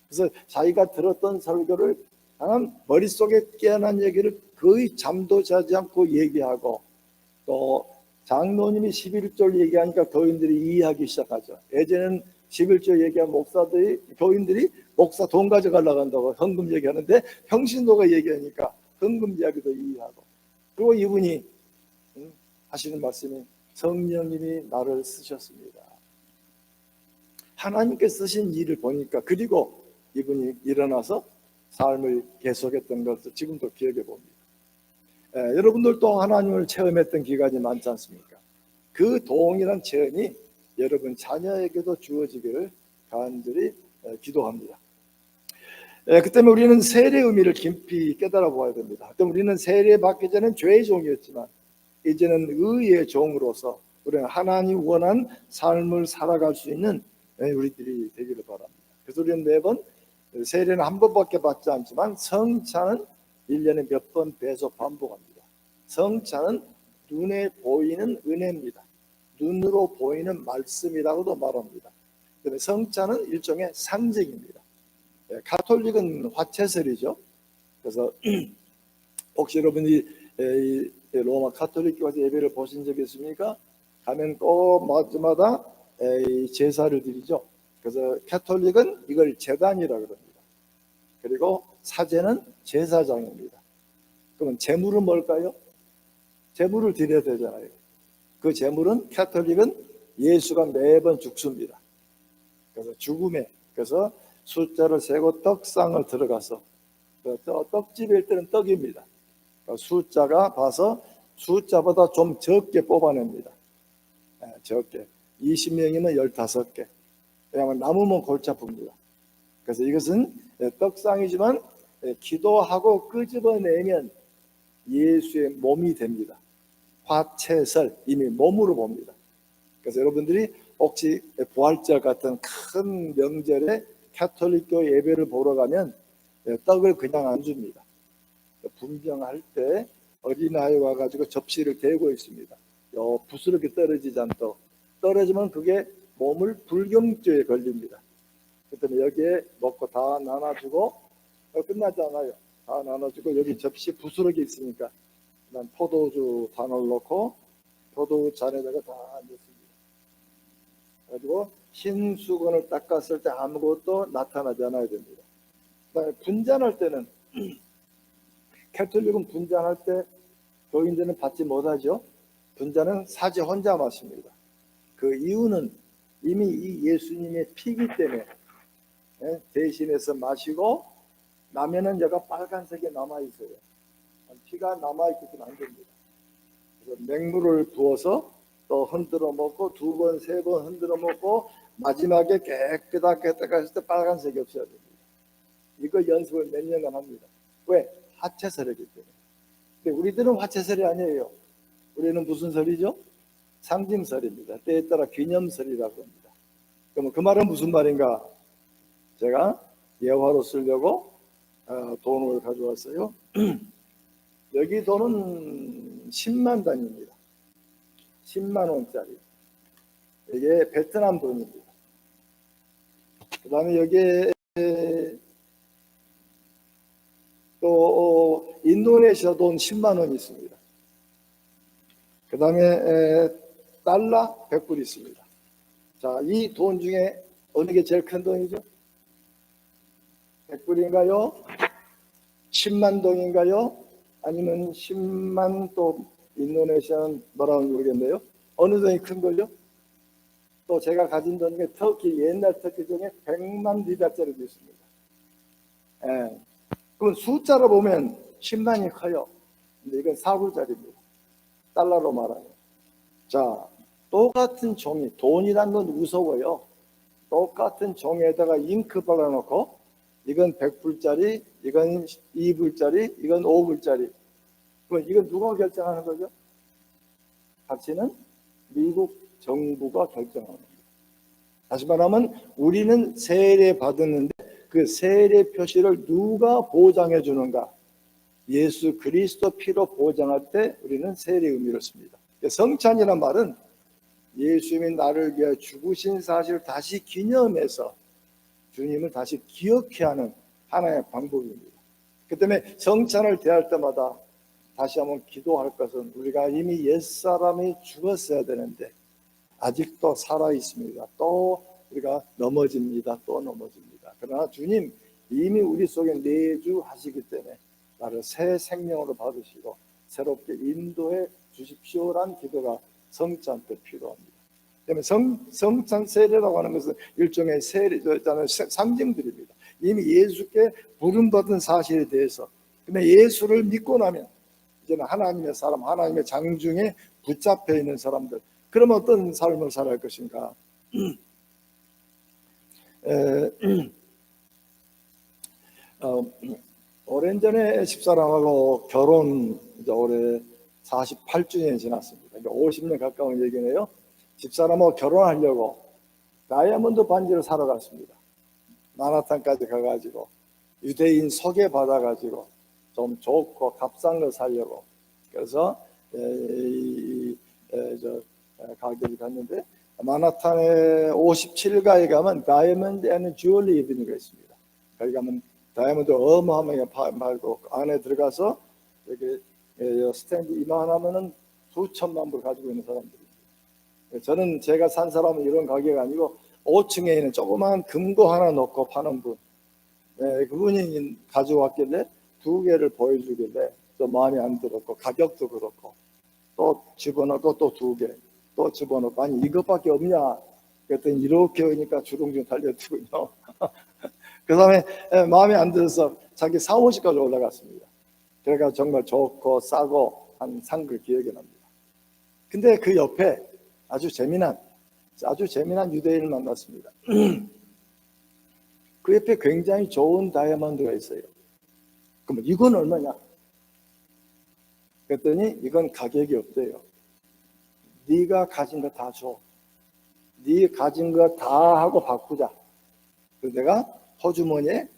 그래서 자기가 들었던 설교를 머릿속에 깨어난 얘기를 거의 잠도 자지 않고 얘기하고, 또 장로님이 11절 얘기하니까 교인들이 이해하기 시작하죠. 예전에는 11절 얘기한 교인들이 목사 돈 가져가려고 한다고 헌금 얘기하는데, 평신도가 얘기하니까 헌금 이야기도 이해하고, 그리고 이분이 하시는 말씀이 성령님이 나를 쓰셨습니다. 하나님께 쓰신 일을 보니까, 그리고 이분이 일어나서 삶을 계속했던 것을 지금도 기억해 봅니다. 여러분들도 하나님을 체험했던 기간이 많지 않습니까? 그 동일한 체험이 여러분 자녀에게도 주어지기를 간절히 기도합니다. 그 때문에 우리는 세례의 의미를 깊이 깨달아 보아야 됩니다. 그때 우리는 세례 받기 전엔 죄의 종이었지만 이제는 의의 종으로서 우리는 하나님 원한 삶을 살아갈 수 있는 우리들이 되기를 바랍니다. 그래서 우리는 매번 세례는 한 번밖에 받지 않지만 성찬은 1년에 몇 번 배속 반복합니다. 성찬은 눈에 보이는 은혜입니다. 눈으로 보이는 말씀이라고도 말합니다. 그다음에 성찬은 일종의 상징입니다. 가톨릭은 화채설이죠. 그래서 혹시 여러분이 이 로마 가톨릭 교회에서 예배를 보신 적이 있습니까? 가면 꼭 마다 제사를 드리죠. 그래서 가톨릭은 이걸 제단이라고 합니다. 그리고 사제는 제사장입니다. 그러면 제물은 뭘까요? 제물을 드려야 되잖아요. 그 제물은 가톨릭은 예수가 매번 죽습니다. 그래서 죽음에, 그래서 숫자를 세고 떡상을 들어가서 떡집일 때는 떡입니다. 숫자가 봐서 숫자보다 좀 적게 뽑아냅니다. 적게. 20명이면 15개. 왜냐하면 남으면 골치 아픕니다. 그래서 이것은 떡상이지만 기도하고 끄집어내면 예수의 몸이 됩니다. 화채설, 이미 몸으로 봅니다. 그래서 여러분들이 혹시 부활절 같은 큰 명절에 가톨릭교 예배를 보러 가면 떡을 그냥 안 줍니다. 분병할 때 어린아이 와가지고 접시를 대고 있습니다. 부스럽게 떨어지지 않도록. 떨어지면 그게 몸을 불경죄에 걸립니다. 그때문에 여기에 먹고 다 나눠주고 끝나지 않아요. 다 나눠주고 여기 접시 부스러기 있으니까 난 포도주 반을 넣고 포도주 잔에다가 다 넣습니다. 그리고 흰 수건을 닦았을 때 아무것도 나타나지 않아야 됩니다. 그다음에 분잔할 때는 가톨릭은 분잔할 때 교인들은 받지 못하죠. 분잔은 사제 혼자 마십니다. 그 이유는 이미 이 예수님의 피기 때문에 대신해서 마시고 나면은 여가 빨간색이 남아있어요. 피가 남아있기 때문에 안 됩니다. 그래서 맹물을 부어서 또 흔들어 먹고 2번, 3번 흔들어 먹고 마지막에 깨끗하게 닦았을 때 빨간색이 없어야 됩니다. 이거 연습을 몇 년간 합니다. 왜? 화채설이기 때문에. 근데 우리들은 화채설이 아니에요. 우리는 무슨 설이죠? 상징설입니다. 때에 따라 기념설이라고 합니다. 그러면 그 말은 무슨 말인가? 제가 예화로 쓰려고 돈을 가져왔어요. 여기 돈은 10만 단위입니다. 10만 원짜리. 이게 베트남 돈입니다. 그 다음에 여기에 또 인도네시아 돈 10만 원이 있습니다. 그 다음에 달러 100불 있습니다. 자, 이 돈 중에 어느 게 제일 큰 돈이죠? 100불인가요? 10만 동인가요? 아니면 10만 또 인도네시아는 뭐라고 모르겠네요. 어느 돈이 큰 걸요? 또 제가 가진 돈 중에 터키, 옛날 터키 중에 100만 리라짜리도 있습니다. 예. 그럼 숫자로 보면 10만이 커요. 근데 이건 4불짜리입니다. 달러로 말하면. 자, 똑같은 종이, 돈이란 건 무서워요. 똑같은 종에다가 잉크 발라놓고 이건 100불짜리, 이건 2불짜리, 이건 5불짜리. 그럼 이건 누가 결정하는 거죠? 가치는 미국 정부가 결정하는 겁니다. 다시 말하면 우리는 세례 받았는데 그 세례 표시를 누가 보장해 주는가? 예수 그리스도 피로 보장할 때 우리는 세례 의미를 씁니다. 성찬이란 말은 예수님이 나를 위해 죽으신 사실을 다시 기념해서 주님을 다시 기억해 하는 하나의 방법입니다. 그 때문에 성찬을 대할 때마다 다시 한번 기도할 것은 우리가 이미 옛사람이 죽었어야 되는데 아직도 살아 있습니다. 또 우리가 넘어집니다. 또 넘어집니다. 그러나 주님 이미 우리 속에 내주하시기 때문에 나를 새 생명으로 받으시고 새롭게 인도해 주십시오란 기도가 성찬 때 필요합니다. 그러면 성찬 세례라고 하는 것은 일종의 세례, 상징들입니다. 이미 예수께 부름받은 사실에 대해서. 근데 예수를 믿고 나면 이제는 하나님의 사람, 하나님의 장중에 붙잡혀 있는 사람들. 그러면 어떤 삶을 살아갈 것인가? 오랜 전에 집사람하고 결혼 이제 올해 48주년이 지났습니다. 그러니까 50년 가까운 얘기네요. 집사람하고 결혼하려고 다이아몬드 반지를 사러 갔습니다. 마나탄까지 가가지고 유대인 소개받아가지고 좀 좋고 값싼 걸 사려고. 그래서 가게를 갔는데 마나탄의 57가에 가면 다이아몬드 앤 주얼리 이브닝가 있습니다. 거기 가면 다이아몬드 어마어마하게 팔고 안에 들어가서 이렇게 스탠드 이만하면은 수천만 불 가지고 있는 사람들이. 저는 제가 산 사람은 이런 가게가 아니고 5층에 있는 조그만 금고 하나 넣고 파는 분, 그분이 가져왔길래 2개를 보여주길래 또 마음에 안 들었고 가격도 그렇고 또 집어넣고 또 2개 또 집어넣고 아니 이것밖에 없냐 그랬더니 이렇게 오니까 주렁주렁 달려들군요. 그 다음에 마음에 안 들어서 자기 사무실까지 올라갔습니다. 그래가 정말 좋고 싸고 산 걸 기억이 납니다. 근데 그 옆에 아주 재미난 유대인을 만났습니다. 그 옆에 굉장히 좋은 다이아몬드가 있어요. 그러면 이건 얼마냐? 그랬더니 이건 가격이 없대요. 네가 가진 거 다 줘. 네 가진 거 다 하고 바꾸자. 그래서 내가 호주머니에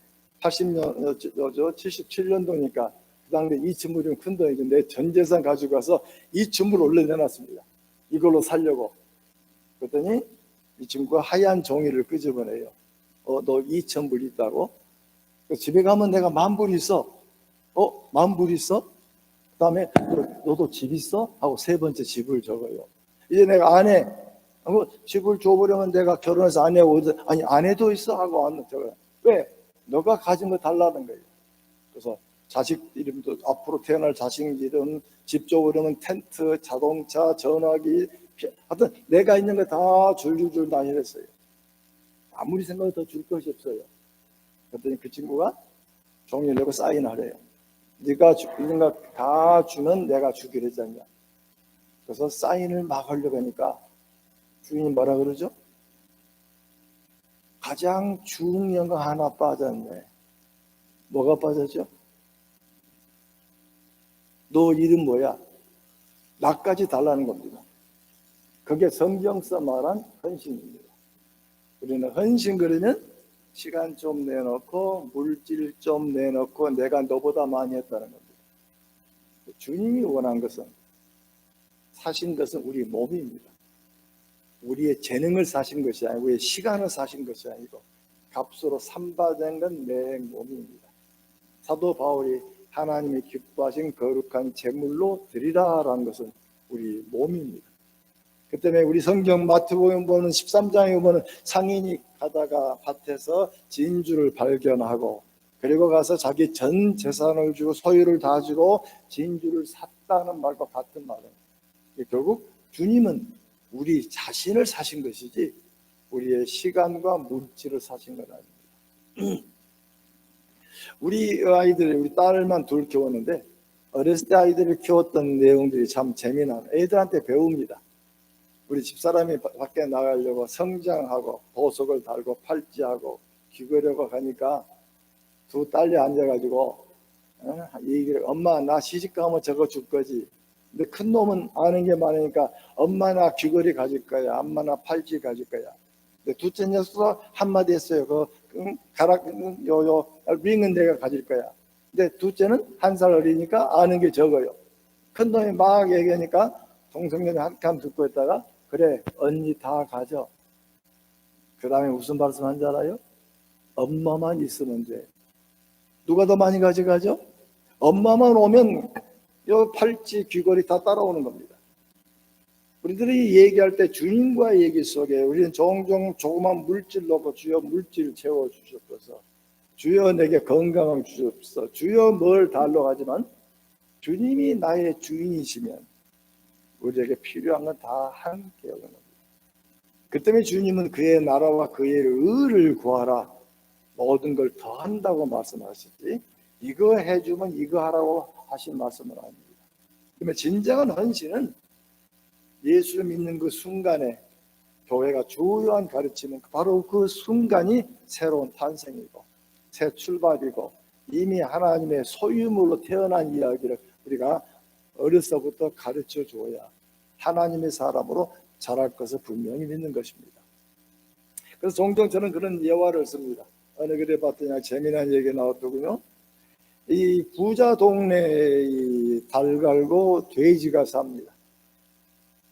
77년도니까 그 당시에 2천불이면 큰 돈이죠. 내 전 재산 가지고 가서 2천불 올려내놨습니다. 이걸로 살려고. 그랬더니 이 친구가 하얀 종이를 끄집어내요. 너 2천불 있다고? 집에 가면 내가 10,000불 있어. 10,000불 있어? 그 다음에 너도 집 있어? 하고 3번째 집을 적어요. 이제 내가 아내 집을 줘버리면 내가 결혼해서 아내하고 아니 아내도 있어? 하고 안 적어요. 왜? 너가 가진 거 달라는 거예요. 그래서 자식 이름도 앞으로 태어날 자식 이름 집 줘버리면 텐트, 자동차, 전화기 하여튼 내가 있는 거 다 줄줄줄 다 해냈어요. 아무리 생각해도 줄 것이 없어요. 그랬더니 그 친구가 종이를 내고 사인하래요. 네가 있는 거 다 주면 내가 주기로 했잖냐. 그래서 사인을 막 하려고 하니까 주인이 뭐라 그러죠? 가장 중요한 거 하나 빠졌네. 뭐가 빠졌죠? 너 이름 뭐야? 나까지 달라는 겁니다. 그게 성경서 말한 헌신입니다. 우리는 헌신 그러면 시간 좀 내놓고 물질 좀 내놓고 내가 너보다 많이 했다는 겁니다. 주님이 원한 것은 사신 것은 우리 몸입니다. 우리의 재능을 사신 것이 아니고 우리의 시간을 사신 것이 아니고 값으로 삼받은 건 내 몸입니다. 사도 바울이 하나님이 기뻐하신 거룩한 제물로 드리라라는 것은 우리 몸입니다. 그 때문에 우리 성경 마태복음 보는 13장에 보면 상인이 가다가 밭에서 진주를 발견하고 그리고 가서 자기 전 재산을 주고 소유를 다 주고 진주를 샀다는 말과 같은 말은 결국 주님은 우리 자신을 사신 것이지 우리의 시간과 물질을 사신 건 아닙니다. 우리 아이들, 우리 딸만 둘 키웠는데 어렸을 때 아이들을 키웠던 내용들이 참 재미나요. 애들한테 배웁니다. 우리 집사람이 밖에 나가려고 성장하고 보석을 달고 팔찌하고 귀걸이하고 가니까 두 딸이 앉아가지고 얘기를 엄마 나 시집가면 저거 줄 거지. 근데 큰 놈은 아는 게 많으니까 엄마 나 귀걸이 가질 거야. 엄마 나 팔찌 가질 거야. 근데 둘째 녀석 한마디 했어요. 요 링은 내가 가질 거야. 근데 둘째는 1살 어리니까 아는 게 적어요. 큰 놈이 막 얘기하니까 동생들이 한참 듣고 있다가 그래 언니 다 가져. 그 다음에 무슨 말씀 한지 알아요? 엄마만 있으면 돼. 누가 더 많이 가져가죠? 엄마만 오면 요 팔찌 귀걸이 다 따라오는 겁니다. 우리들이 얘기할 때 주님과의 얘기 속에 우리는 종종 조그만 물질 놓고 주여 물질 채워주셨어서 주여 내게 건강을 주셨어 주여 뭘 달라고 하지만 주님이 나의 주인이시면 우리에게 필요한 건 다 함께 오는 겁니다. 그 때문에 주님은 그의 나라와 그의 의를 구하라 모든 걸 더한다고 말씀하시지 이거 해주면 이거 하라고 하신 말씀은 아닙니다. 그러면 진정한 헌신은 예수를 믿는 그 순간에 교회가 주요한 가르침은 바로 그 순간이 새로운 탄생이고 새 출발이고 이미 하나님의 소유물로 태어난 이야기를 우리가 어려서부터 가르쳐 줘야 하나님의 사람으로 자랄 것을 분명히 믿는 것입니다. 그래서 종종 저는 그런 예화를 씁니다. 어느 글에 봤더니 재미난 얘기가 나왔더군요. 이 부자 동네에 달 갈고 돼지가 삽니다.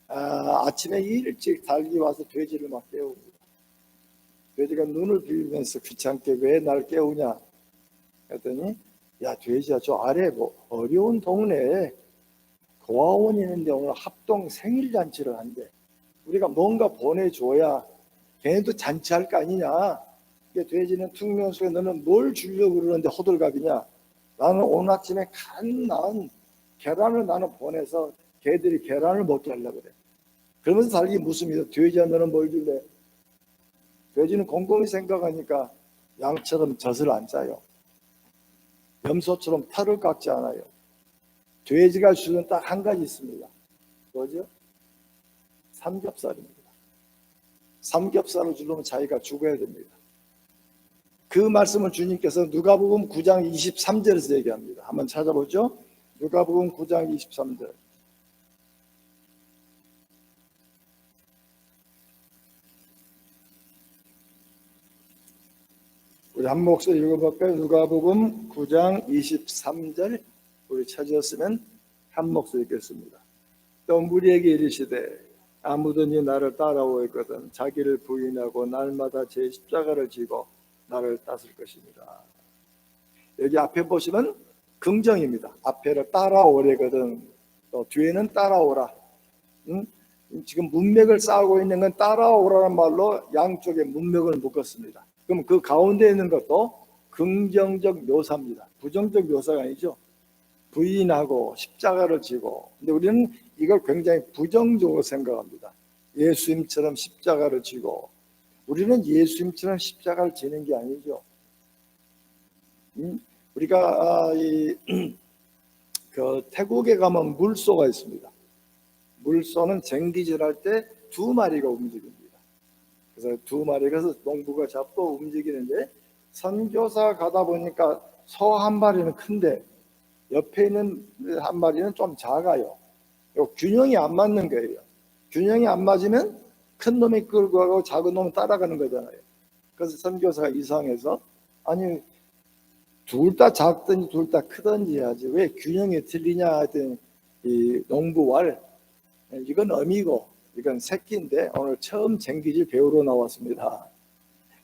아침에 일찍 닭이 와서 돼지를 막 깨웁니다. 돼지가 눈을 비비면서 귀찮게 왜 날 깨우냐 했더니, 야 돼지야, 저 아래 뭐 어려운 동네에 고아원이 있는데 오늘 합동 생일잔치를 한대. 우리가 뭔가 보내줘야 걔네도 잔치할 거 아니냐. 돼지는 퉁명수에 너는 뭘 주려고 그러는데 호들갑이냐. 나는 오늘 아침에 간 나은 계란을 나는 보내서 걔들이 계란을 먹게 하려고 그래. 그러면서 닭이 묻습니다. 돼지야, 너는 뭘 줄래? 돼지는 곰곰이 생각하니까 양처럼 젖을 안 짜요. 염소처럼 털을 깎지 않아요. 돼지가 주는 딱 한 가지 있습니다. 뭐죠? 삼겹살입니다. 삼겹살을 주려면 자기가 죽어야 됩니다. 그 말씀을 주님께서 누가복음 9장 23절에서 얘기합니다. 한번 찾아보죠. 누가복음 9장 23절. 우리 한 목소리 읽어볼까요? 누가복음 9장 23절. 우리 찾았으면 한 목소리 읽겠습니다. 또 무리에게 이르시되 아무든지 나를 따라오거든 자기를 부인하고 날마다 제 십자가를 지고 나를 따를 것입니다. 여기 앞에 보시면 긍정입니다. 앞에를 따라오래거든, 또 뒤에는 따라오라. 지금 문맥을 쌓고 있는 건 따라오라는 말로 양쪽에 문맥을 묶었습니다. 그럼 그 가운데 있는 것도 긍정적 묘사입니다. 부정적 묘사가 아니죠. 부인하고 십자가를 지고. 근데 우리는 이걸 굉장히 부정적으로 생각합니다. 예수님처럼 십자가를 지고. 우리는 예수님처럼 십자가를 지는 게 아니죠. 우리가 그 태국에 가면 물소가 있습니다. 물소는 쟁기질할 때 두 마리가 움직입니다. 그래서 두 마리가 농부가 잡고 움직이는데, 선교사 가다 보니까 소 한 마리는 큰데 옆에 있는 한 마리는 좀 작아요. 균형이 안 맞는 거예요. 균형이 안 맞으면 큰 놈이 끌고 가고 작은 놈은 따라가는 거잖아요. 그래서 선교사가 이상해서, 아니 둘 다 작든지 둘 다 크든지 해야지 왜 균형이 틀리냐 했더니, 이 농부왈, 이건 어미고 이건 새끼인데 오늘 처음 쟁기질 배우러 나왔습니다.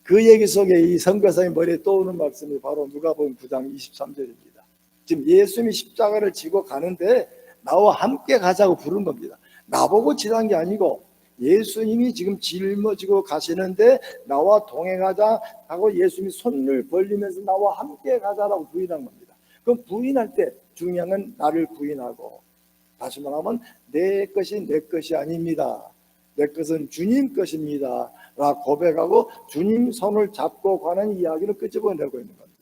그 얘기 속에 이 선교사의 머리에 떠오르는 말씀이 바로 누가복음 9장 23절입니다. 지금 예수님이 십자가를 지고 가는데 나와 함께 가자고 부른 겁니다. 나보고 지난 게 아니고 예수님이 지금 짊어지고 가시는데 나와 동행하자 하고 예수님이 손을 벌리면서 나와 함께 가자라고 부인한 겁니다. 그럼 부인할 때 중요한 건 나를 부인하고, 다시 말하면 내 것이 내 것이 아닙니다. 내 것은 주님 것입니다 라고 고백하고 주님 손을 잡고 가는 이야기를 끄집어내고 있는 겁니다.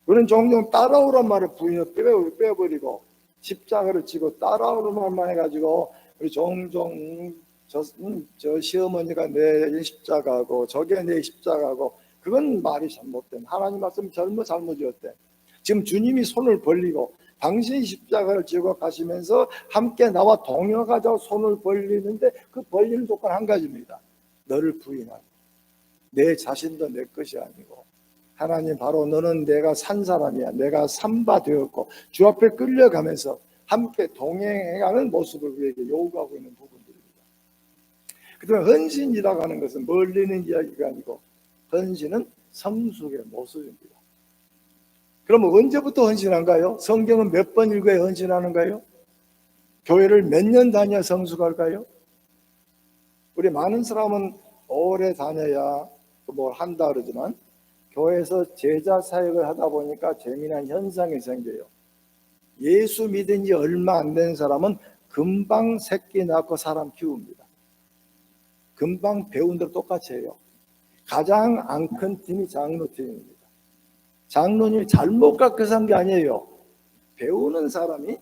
우리는 종종 따라오란 말을 부인을 빼버리고 십자가를 지고 따라오는 말만 해가지고 우리 종종 저 시어머니가 내 십자가고 저게 내 십자가고, 그건 말이 잘못된, 하나님 말씀 잘못이었대. 지금 주님이 손을 벌리고 당신이 십자가를 지고 가시면서 함께 나와 동행하자고 손을 벌리는데 그 벌리는 조건 한 가지입니다. 너를 부인하고, 내 자신도 내 것이 아니고 하나님 바로 너는 내가 산 사람이야, 내가 산바 되었고 주 앞에 끌려가면서 함께 동행해가는 모습을 우리에게 요구하고 있는 부분들입니다. 그다음에 헌신이라고 하는 것은 멀리는 이야기가 아니고 헌신은 성숙의 모습입니다. 그러면 언제부터 헌신한가요? 성경은 몇 번 읽어야 헌신하는가요? 교회를 몇 년 다녀야 성숙할까요? 우리 많은 사람은 오래 다녀야 뭘 한다 그러지만 교회에서 제자 사역을 하다 보니까 재미난 현상이 생겨요. 예수 믿은 지 얼마 안 된 사람은 금방 새끼 낳고 사람 키웁니다. 금방 배운 대로 똑같이 해요. 가장 안 큰 팀이 장로팀입니다. 장로님이 잘못 가르쳐서 한 게 아니에요. 배우는 사람이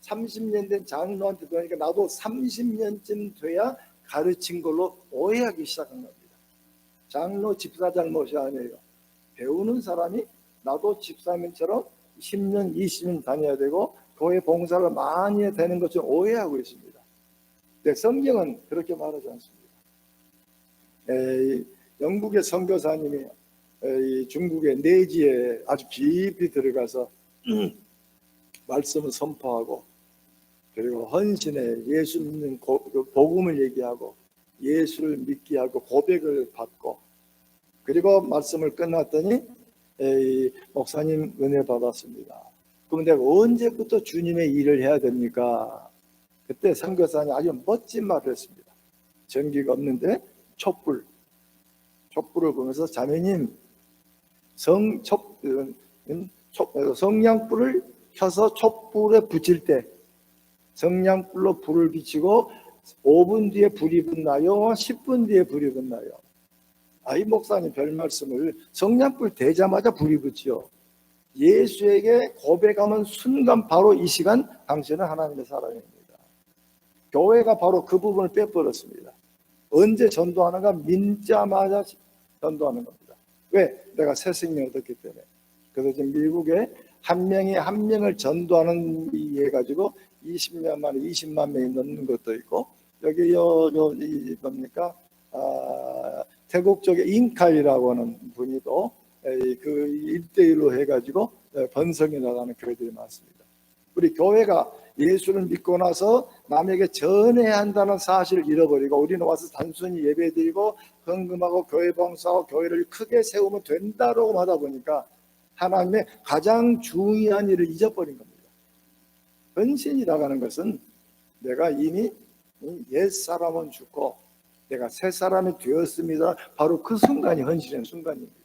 30년 된 장로한테 배우니까 나도 30년쯤 돼야 가르친 걸로 오해하기 시작한 겁니다. 장로 집사 잘못이 아니에요. 배우는 사람이 나도 집사님처럼 10년, 20년 다녀야 되고 교회 봉사를 많이 해야 되는 것처럼 오해하고 있습니다. 근데 성경은 그렇게 말하지 않습니다. 영국의 선교사님이 중국의 내지에 아주 깊이 들어가서 말씀을 선포하고 그리고 헌신에 예수 믿는 그 복음을 얘기하고 예수를 믿게 하고 고백을 받고, 그리고 말씀을 끝났더니 목사님 은혜 받았습니다. 그럼 내가 언제부터 주님의 일을 해야 됩니까? 그때 선교사님이 아주 멋진 말을 했습니다. 전기가 없는데 촛불을 보면서, 자매님 성냥불을 켜서 촛불에 붙일 때 성냥불로 불을 비치고 5분 뒤에 불이 붙나요? 10분 뒤에 불이 붙나요? 이 목사님 별 말씀을, 성냥불 대자마자 불이 붙지요. 예수에게 고백하는 순간 바로 이 시간 당신은 하나님의 사람입니다. 교회가 바로 그 부분을 빼버렸습니다. 언제 전도하는가? 믿자마자 전도하는 겁니다. 왜? 내가 새 생명 얻었기 때문에. 그래서 지금 미국에 한 명이 한 명을 전도하는 이 해가지고 20년 만에 20만 명이 넘는 것도 있고, 여기 뭡니까? 태국 쪽에 인칼이라고 하는 분이 또 그 1대1로 해가지고 번성해 나가는 교회들이 많습니다. 우리 교회가 예수를 믿고 나서 남에게 전해야 한다는 사실을 잃어버리고, 우리는 와서 단순히 예배드리고 헌금하고 교회 봉사하고 교회를 크게 세우면 된다라고 하다 보니까 하나님의 가장 중요한 일을 잊어버린 겁니다. 헌신이라고 하는 것은 내가 이미 옛사람은 죽고 내가 새 사람이 되었습니다. 바로 그 순간이 헌신의 순간입니다.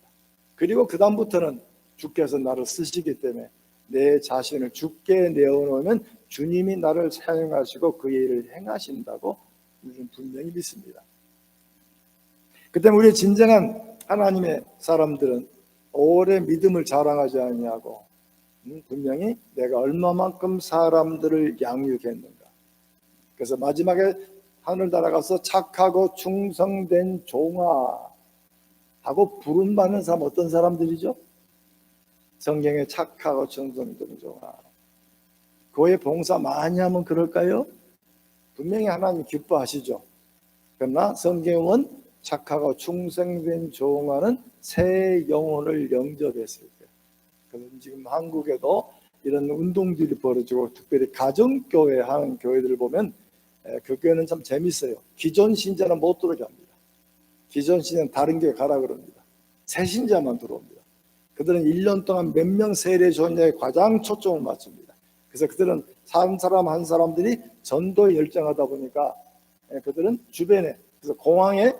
그리고 그 다음부터는 주께서 나를 쓰시기 때문에 내 자신을 주께 내어놓으면 주님이 나를 사용하시고 그 일을 행하신다고 우리는 분명히 믿습니다. 그 때문에 우리 진정한 하나님의 사람들은 오래 믿음을 자랑하지 아니하고 분명히 내가 얼마만큼 사람들을 양육했는가. 그래서 마지막에 하늘 날아가서 착하고 충성된 종아 하고 부름받는 사람, 어떤 사람들이죠? 성경에 착하고 충성된 종아. 교회 봉사 많이 하면 그럴까요? 분명히 하나님 기뻐하시죠. 그러나 성경은 착하고 충성된 종아는 새 영혼을 영접했을 때. 그래서 지금 한국에도 이런 운동들이 벌어지고, 특별히 가정교회 하는 교회들을 보면 그 교회는 참 재밌어요. 기존 신자는 못 들어오게 합니다. 기존 신자는 다른 교회 가라 그럽니다. 새 신자만 들어옵니다. 그들은 1년 동안 몇 명 세례 존재에 가장 초점을 맞춥니다. 그래서 그들은 한 사람 한 사람들이 전도에 열정하다 보니까 그들은 주변에, 그래서 공항에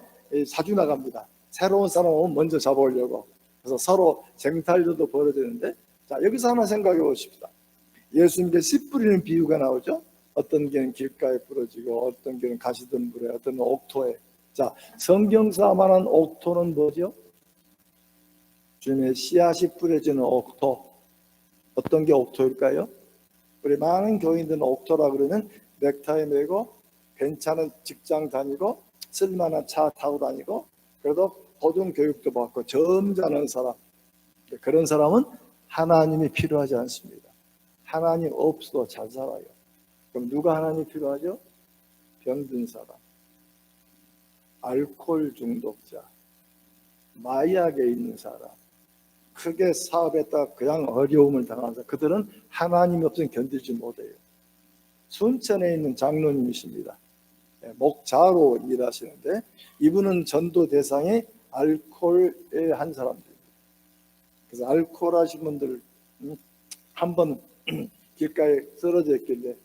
사주 나갑니다. 새로운 사람 오면 먼저 잡아오려고. 그래서 서로 쟁탈전도 벌어지는데, 자, 여기서 하나 생각해 보십시다. 예수님께 씨 뿌리는 비유가 나오죠. 어떤 개는 길가에 부러지고 어떤 개는 가시덤불에, 어떤 개는 옥토에. 자, 성경사 말한 옥토는 뭐죠? 주님의 씨앗이 뿌려지는 옥토. 어떤 게 옥토일까요? 우리 많은 교인들은 옥토라 그러면 넥타이 매고 괜찮은 직장 다니고 쓸만한 차 타고 다니고, 그래도 고등 교육도 받고 점잖은 사람, 그런 사람은 하나님이 필요하지 않습니다. 하나님 없어도 잘 살아요. 그럼 누가 하나님이 필요하죠? 병든 사람, 알코올 중독자, 마약에 있는 사람, 크게 사업했다 그냥 어려움을 당하면서, 그들은 하나님이 없으면 견디지 못해요. 순천에 있는 장로님이십니다. 목자로 일하시는데, 이분은 전도 대상이 알코올의 한 사람들입니다. 그래서 알코올 하신 분들 한번 길가에 쓰러져 있길래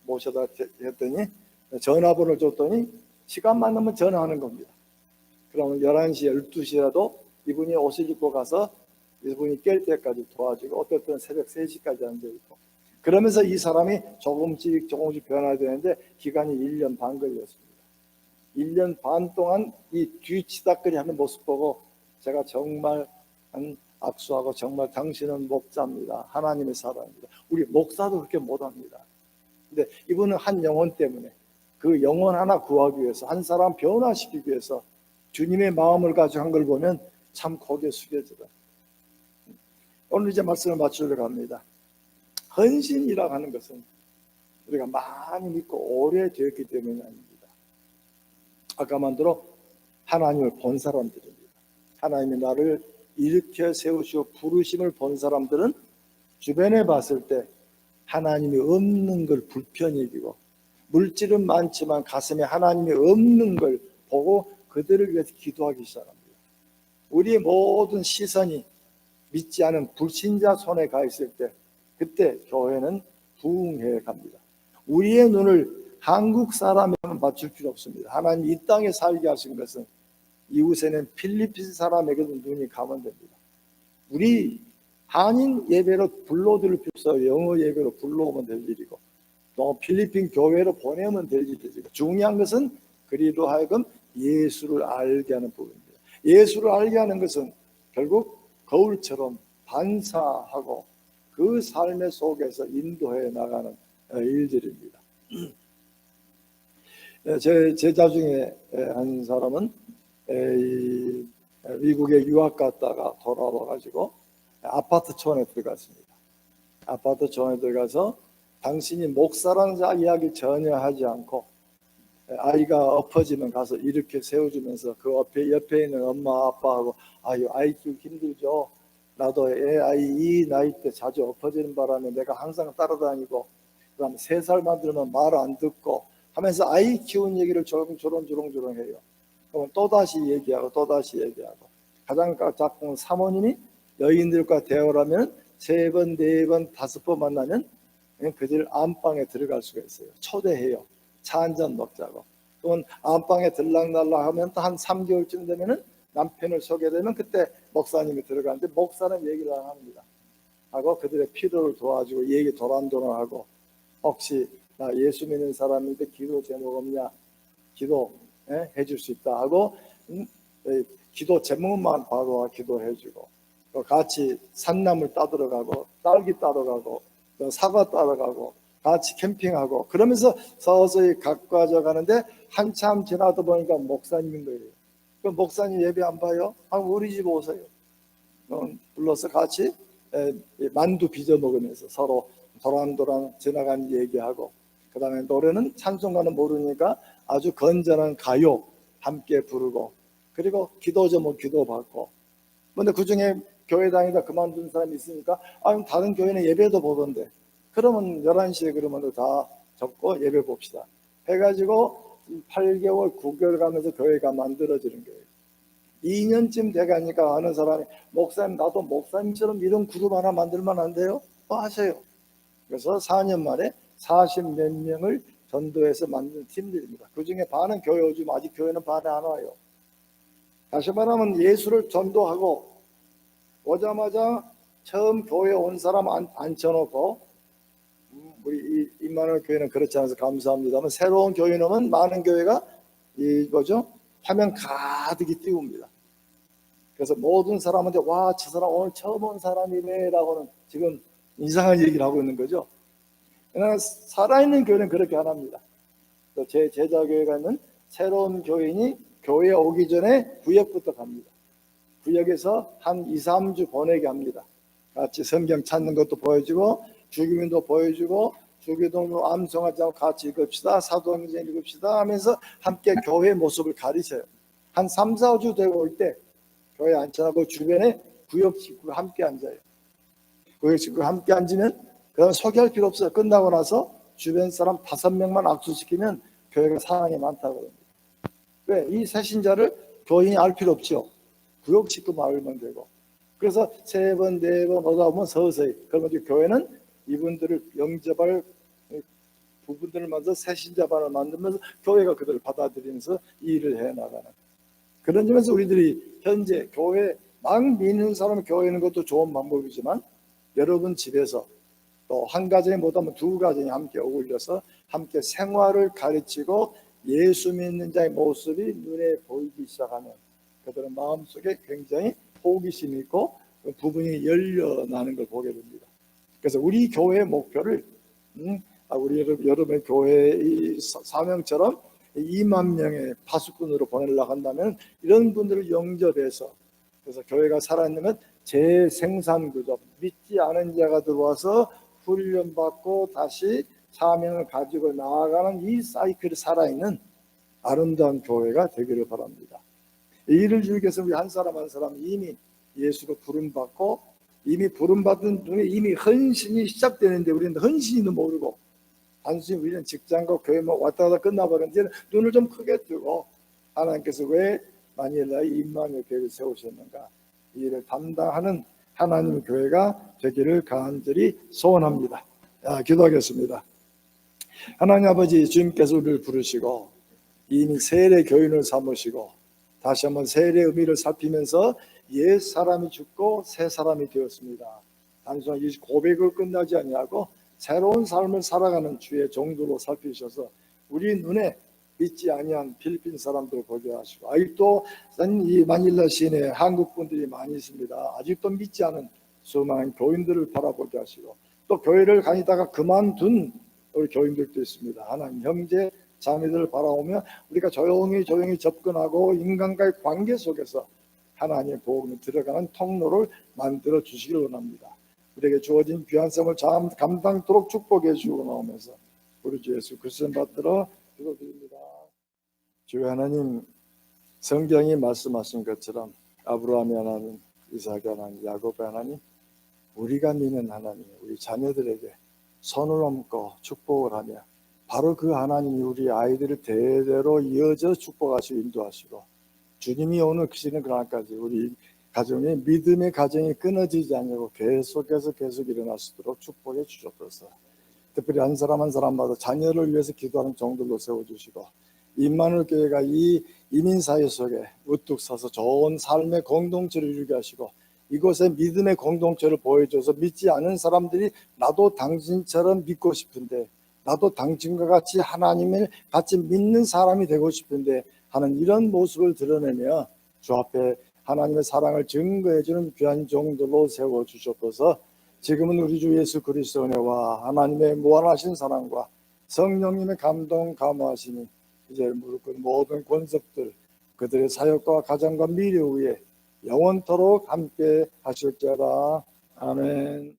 모셔다 했더니 전화번호를 줬더니 시간만 나면 전화하는 겁니다. 그러면 11시, 12시라도 이분이 옷을 입고 가서 이분이 깰 때까지 도와주고, 어떨 때는 새벽 3시까지 앉아있고, 그러면서 이 사람이 조금씩 변화되는데 기간이 1년 반 걸렸습니다. 1년 반 동안 이 뒤치다거리 하는 모습 보고 제가 정말 악수하고, 정말 당신은 목자입니다. 하나님의 사람입니다. 우리 목사도 그렇게 못합니다. 근데 이분은 한 영혼 때문에, 그 영혼 하나 구하기 위해서, 한 사람 변화시키기 위해서 주님의 마음을 가지고 한 걸 보면 참 고개 숙여져요. 오늘 이제 말씀을 마치려고 합니다. 헌신이라고 하는 것은 우리가 많이 믿고 오래되었기 때문이 아닙니다. 아까 만들어 하나님을 본 사람들입니다. 하나님이 나를 일으켜 세우시고 부르심을 본 사람들은 주변에 봤을 때 하나님이 없는 걸 불편히 여기고, 물질은 많지만 가슴에 하나님이 없는 걸 보고 그들을 위해서 기도하기 시작합니다. 우리의 모든 시선이 믿지 않은 불신자 손에 가 있을 때, 그때 교회는 부흥해 갑니다. 우리의 눈을 한국 사람에게만 맞출 필요 없습니다. 하나님 이 땅에 살게 하신 것은 이웃에는 필리핀 사람에게도 눈이 가면 됩니다. 우리 한인 예배로 불러들 필요없어요. 영어 예배로 불러오면 될 일이고, 또 필리핀 교회로 보내면 될 일이고, 중요한 것은 그리로 하여금 예수를 알게 하는 부분입니다. 예수를 알게 하는 것은 결국 거울처럼 반사하고 그 삶의 속에서 인도해 나가는 일들입니다. 제 제자 중에 한 사람은 미국에 유학 갔다가 돌아와 가지고 아파트촌에 들어갔습니다. 아파트촌에 들어가서 당신이 목사라는 이야기 전혀 하지 않고, 아이가 엎어지면 가서 이렇게 세워주면서 그 옆에 있는 엄마 아빠하고, 아유 아이 키우기 힘들죠. 나도 아이 이 나이 때 자주 엎어지는 바람에 내가 항상 따라다니고, 그 다음에 3살만 들면 말 안 듣고 하면서 아이 키운 얘기를 조롱조롱 해요. 그러면 또다시 얘기하고 또다시 얘기하고, 가장 작은 사모님이 여인들과 대화하면 3번, 4번, 5번 만나면 그들 안방에 들어갈 수가 있어요. 초대해요. 차 한잔 먹자고. 또는 안방에 들락날락 하면 또 한 3개월쯤 되면은 남편을 소개되면 그때 목사님이 들어가는데, 목사는 얘기를 안 합니다. 하고 그들의 필요를 도와주고 얘기 도란도란하고, 혹시 나 예수 믿는 사람인데 기도 제목 없냐? 기도 해줄 수 있다 하고, 기도 제목만 바로 기도해주고, 또 같이 산나물 따들어 가고 딸기 따러 가고 또 사과 따러 가고 같이 캠핑하고, 그러면서 서서히 가까워져 가는데 한참 지나다 보니까 목사님인 거예요. 그 목사님 예배 안 봐요? 우리 집 오세요. 불러서 같이 만두 빚어 먹으면서 서로 도란도란 지나간 얘기하고, 그 다음에 노래는 찬송가는 모르니까 아주 건전한 가요 함께 부르고, 그리고 기도 제목 기도 받고. 근데 그 중에 교회 다니다 그만둔 사람이 있으니까, 다른 교회는 예배도 보던데, 그러면 11시에 그러면 다 접고 예배 봅시다 해가지고 8개월 9개월 가면서 교회가 만들어지는 거예요. 2년쯤 돼가니까 하는 사람이, 목사님 나도 목사님처럼 이런 그룹 하나 만들면 안 돼요? 하세요. 그래서 4년 만에 40몇 명을 전도해서 만든 팀들입니다. 그 중에 반은 교회 오지만 아직 교회는 반에 안 와요. 다시 말하면 예수를 전도하고 오자마자 처음 교회 온 사람 앉혀놓고, 우리 임마누엘 교회는 그렇지 않아서 감사합니다만, 새로운 교인 오면 많은 교회가 화면 가득히 띄웁니다. 그래서 모든 사람한테 와, 저 사람 오늘 처음 온 사람이네 라고는 지금 이상한 얘기를 하고 있는 거죠. 그러나 살아있는 교회는 그렇게 안 합니다. 제 제자교회 가면 새로운 교인이 교회에 오기 전에 구역부터 갑니다. 구역에서 한 2, 3주 보내게 합니다. 같이 성경 찾는 것도 보여주고 주기문도 보여주고, 주기도문으로 암송하지 않고 같이 읽읍시다, 사도행전 읽읍시다 하면서 함께 교회의 모습을 가르쳐요. 한 3, 4주 되고 올 때 교회 앉혀놓고 주변에 구역 식구가 함께 앉아요. 구역 식구가 함께 앉으면 그다음 소개할 필요 없어요. 끝나고 나서 주변 사람 5명만 악수시키면 교회가 사랑이 많다고 합니다. 왜? 이 새신자를 교인이 알 필요 없죠. 구역 식구만 알면 되고. 그래서 3번, 4번 오다 보면 서서히, 그러면 이제 교회는 이분들을 영접할 부분들을 만들어 새신자반을 만들면서 교회가 그들을 받아들이면서 일을 해나가는, 그런 점에서 우리들이 현재 교회 막 믿는 사람 교회 있는 것도 좋은 방법이지만, 여러분 집에서 또 한 가정이 못하면 2가정이 함께 어울려서 함께 생활을 가르치고 예수 믿는 자의 모습이 눈에 보이기 시작하면 그들은 마음속에 굉장히 호기심이 있고 부분이 열려나는 걸 보게 됩니다. 그래서 우리 교회의 목표를 우리 여러분의 교회의 사명처럼 2만 명의 파수꾼으로 보내려고 한다면, 이런 분들을 영접해서, 그래서 교회가 살아있는 재생산 구조, 믿지 않은 자가 들어와서 훈련받고 다시 사명을 가지고 나아가는 이 사이클이 살아있는 아름다운 교회가 되기를 바랍니다. 이 일을 주기 위해서 우리 한 사람 한 사람 이미 예수로 부름받고 이미 부름받은 중에 이미 헌신이 시작되는데 우리는 헌신도 모르고 단순히 우리는 직장과 교회만 왔다 갔다 끝나버렸는데 눈을 좀 크게 뜨고 하나님께서 왜 마닐라에 임마누엘 교회를 세우셨는가, 이 일을 담당하는 하나님의 교회가 되기를 간절히 소원합니다. 기도하겠습니다. 하나님 아버지, 주님께서 우리를 부르시고 이미 세례 교인을 삼으시고 다시 한번 세례의 의미를 살피면서 옛 사람이 죽고 새 사람이 되었습니다. 단순한 이 고백을 끝나지 아니하고 새로운 삶을 살아가는 주의 종도로 살피셔서 우리 눈에 믿지 아니한 필리핀 사람들 보게 하시고, 아직도 이 마닐라 시내 한국 분들이 많이 있습니다. 아직도 믿지 않은 수많은 교인들을 바라보게 하시고, 또 교회를 다니다가 그만둔 우리 교인들도 있습니다. 하나님, 형제 자매들을 바라보며 우리가 조용히 접근하고 인간과의 관계 속에서 하나님의 복음이 들어가는 통로를 만들어 주시길 원합니다. 우리에게 주어진 귀한 삶을 감당토록 축복해 주고 나오면서 우리 주 예수 그리스도 받들어 기도드립니다. 주 하나님, 성경이 말씀하신 것처럼 아브라함의 하나님, 이삭의 하나님, 야곱의 하나님, 우리가 믿는 하나님, 우리 자녀들에게 손을 얹고 축복을 하며 바로 그 하나님이 우리 아이들을 대대로 이어져 축복하시고 인도하시고 주님이 오늘 크시는 그날까지 우리 가정의 믿음의 가정이 끊어지지 않고 계속해서 계속 일어날 수 있도록 축복해 주셨소서. 특별히 한 사람 한 사람마다 자녀를 위해서 기도하는 종들로 세워주시고 임마누엘 교회가 이 이민사회 속에 우뚝 서서 좋은 삶의 공동체를 이루게 하시고 이곳에 믿음의 공동체를 보여줘서 믿지 않은 사람들이 나도 당신처럼 믿고 싶은데, 나도 당신과 같이 하나님을 같이 믿는 사람이 되고 싶은데 하는 이런 모습을 드러내며 주 앞에 하나님의 사랑을 증거해주는 귀한 종들로 세워주셨어서 지금은 우리 주 예수 그리스도의 은혜와 하나님의 무한하신 사랑과 성령님의 감동 감화하심이 이제 무릎 꿇은 모든 권석들 그들의 사역과 가정과 미래 위에 영원토록 함께 하실지어다. 아멘.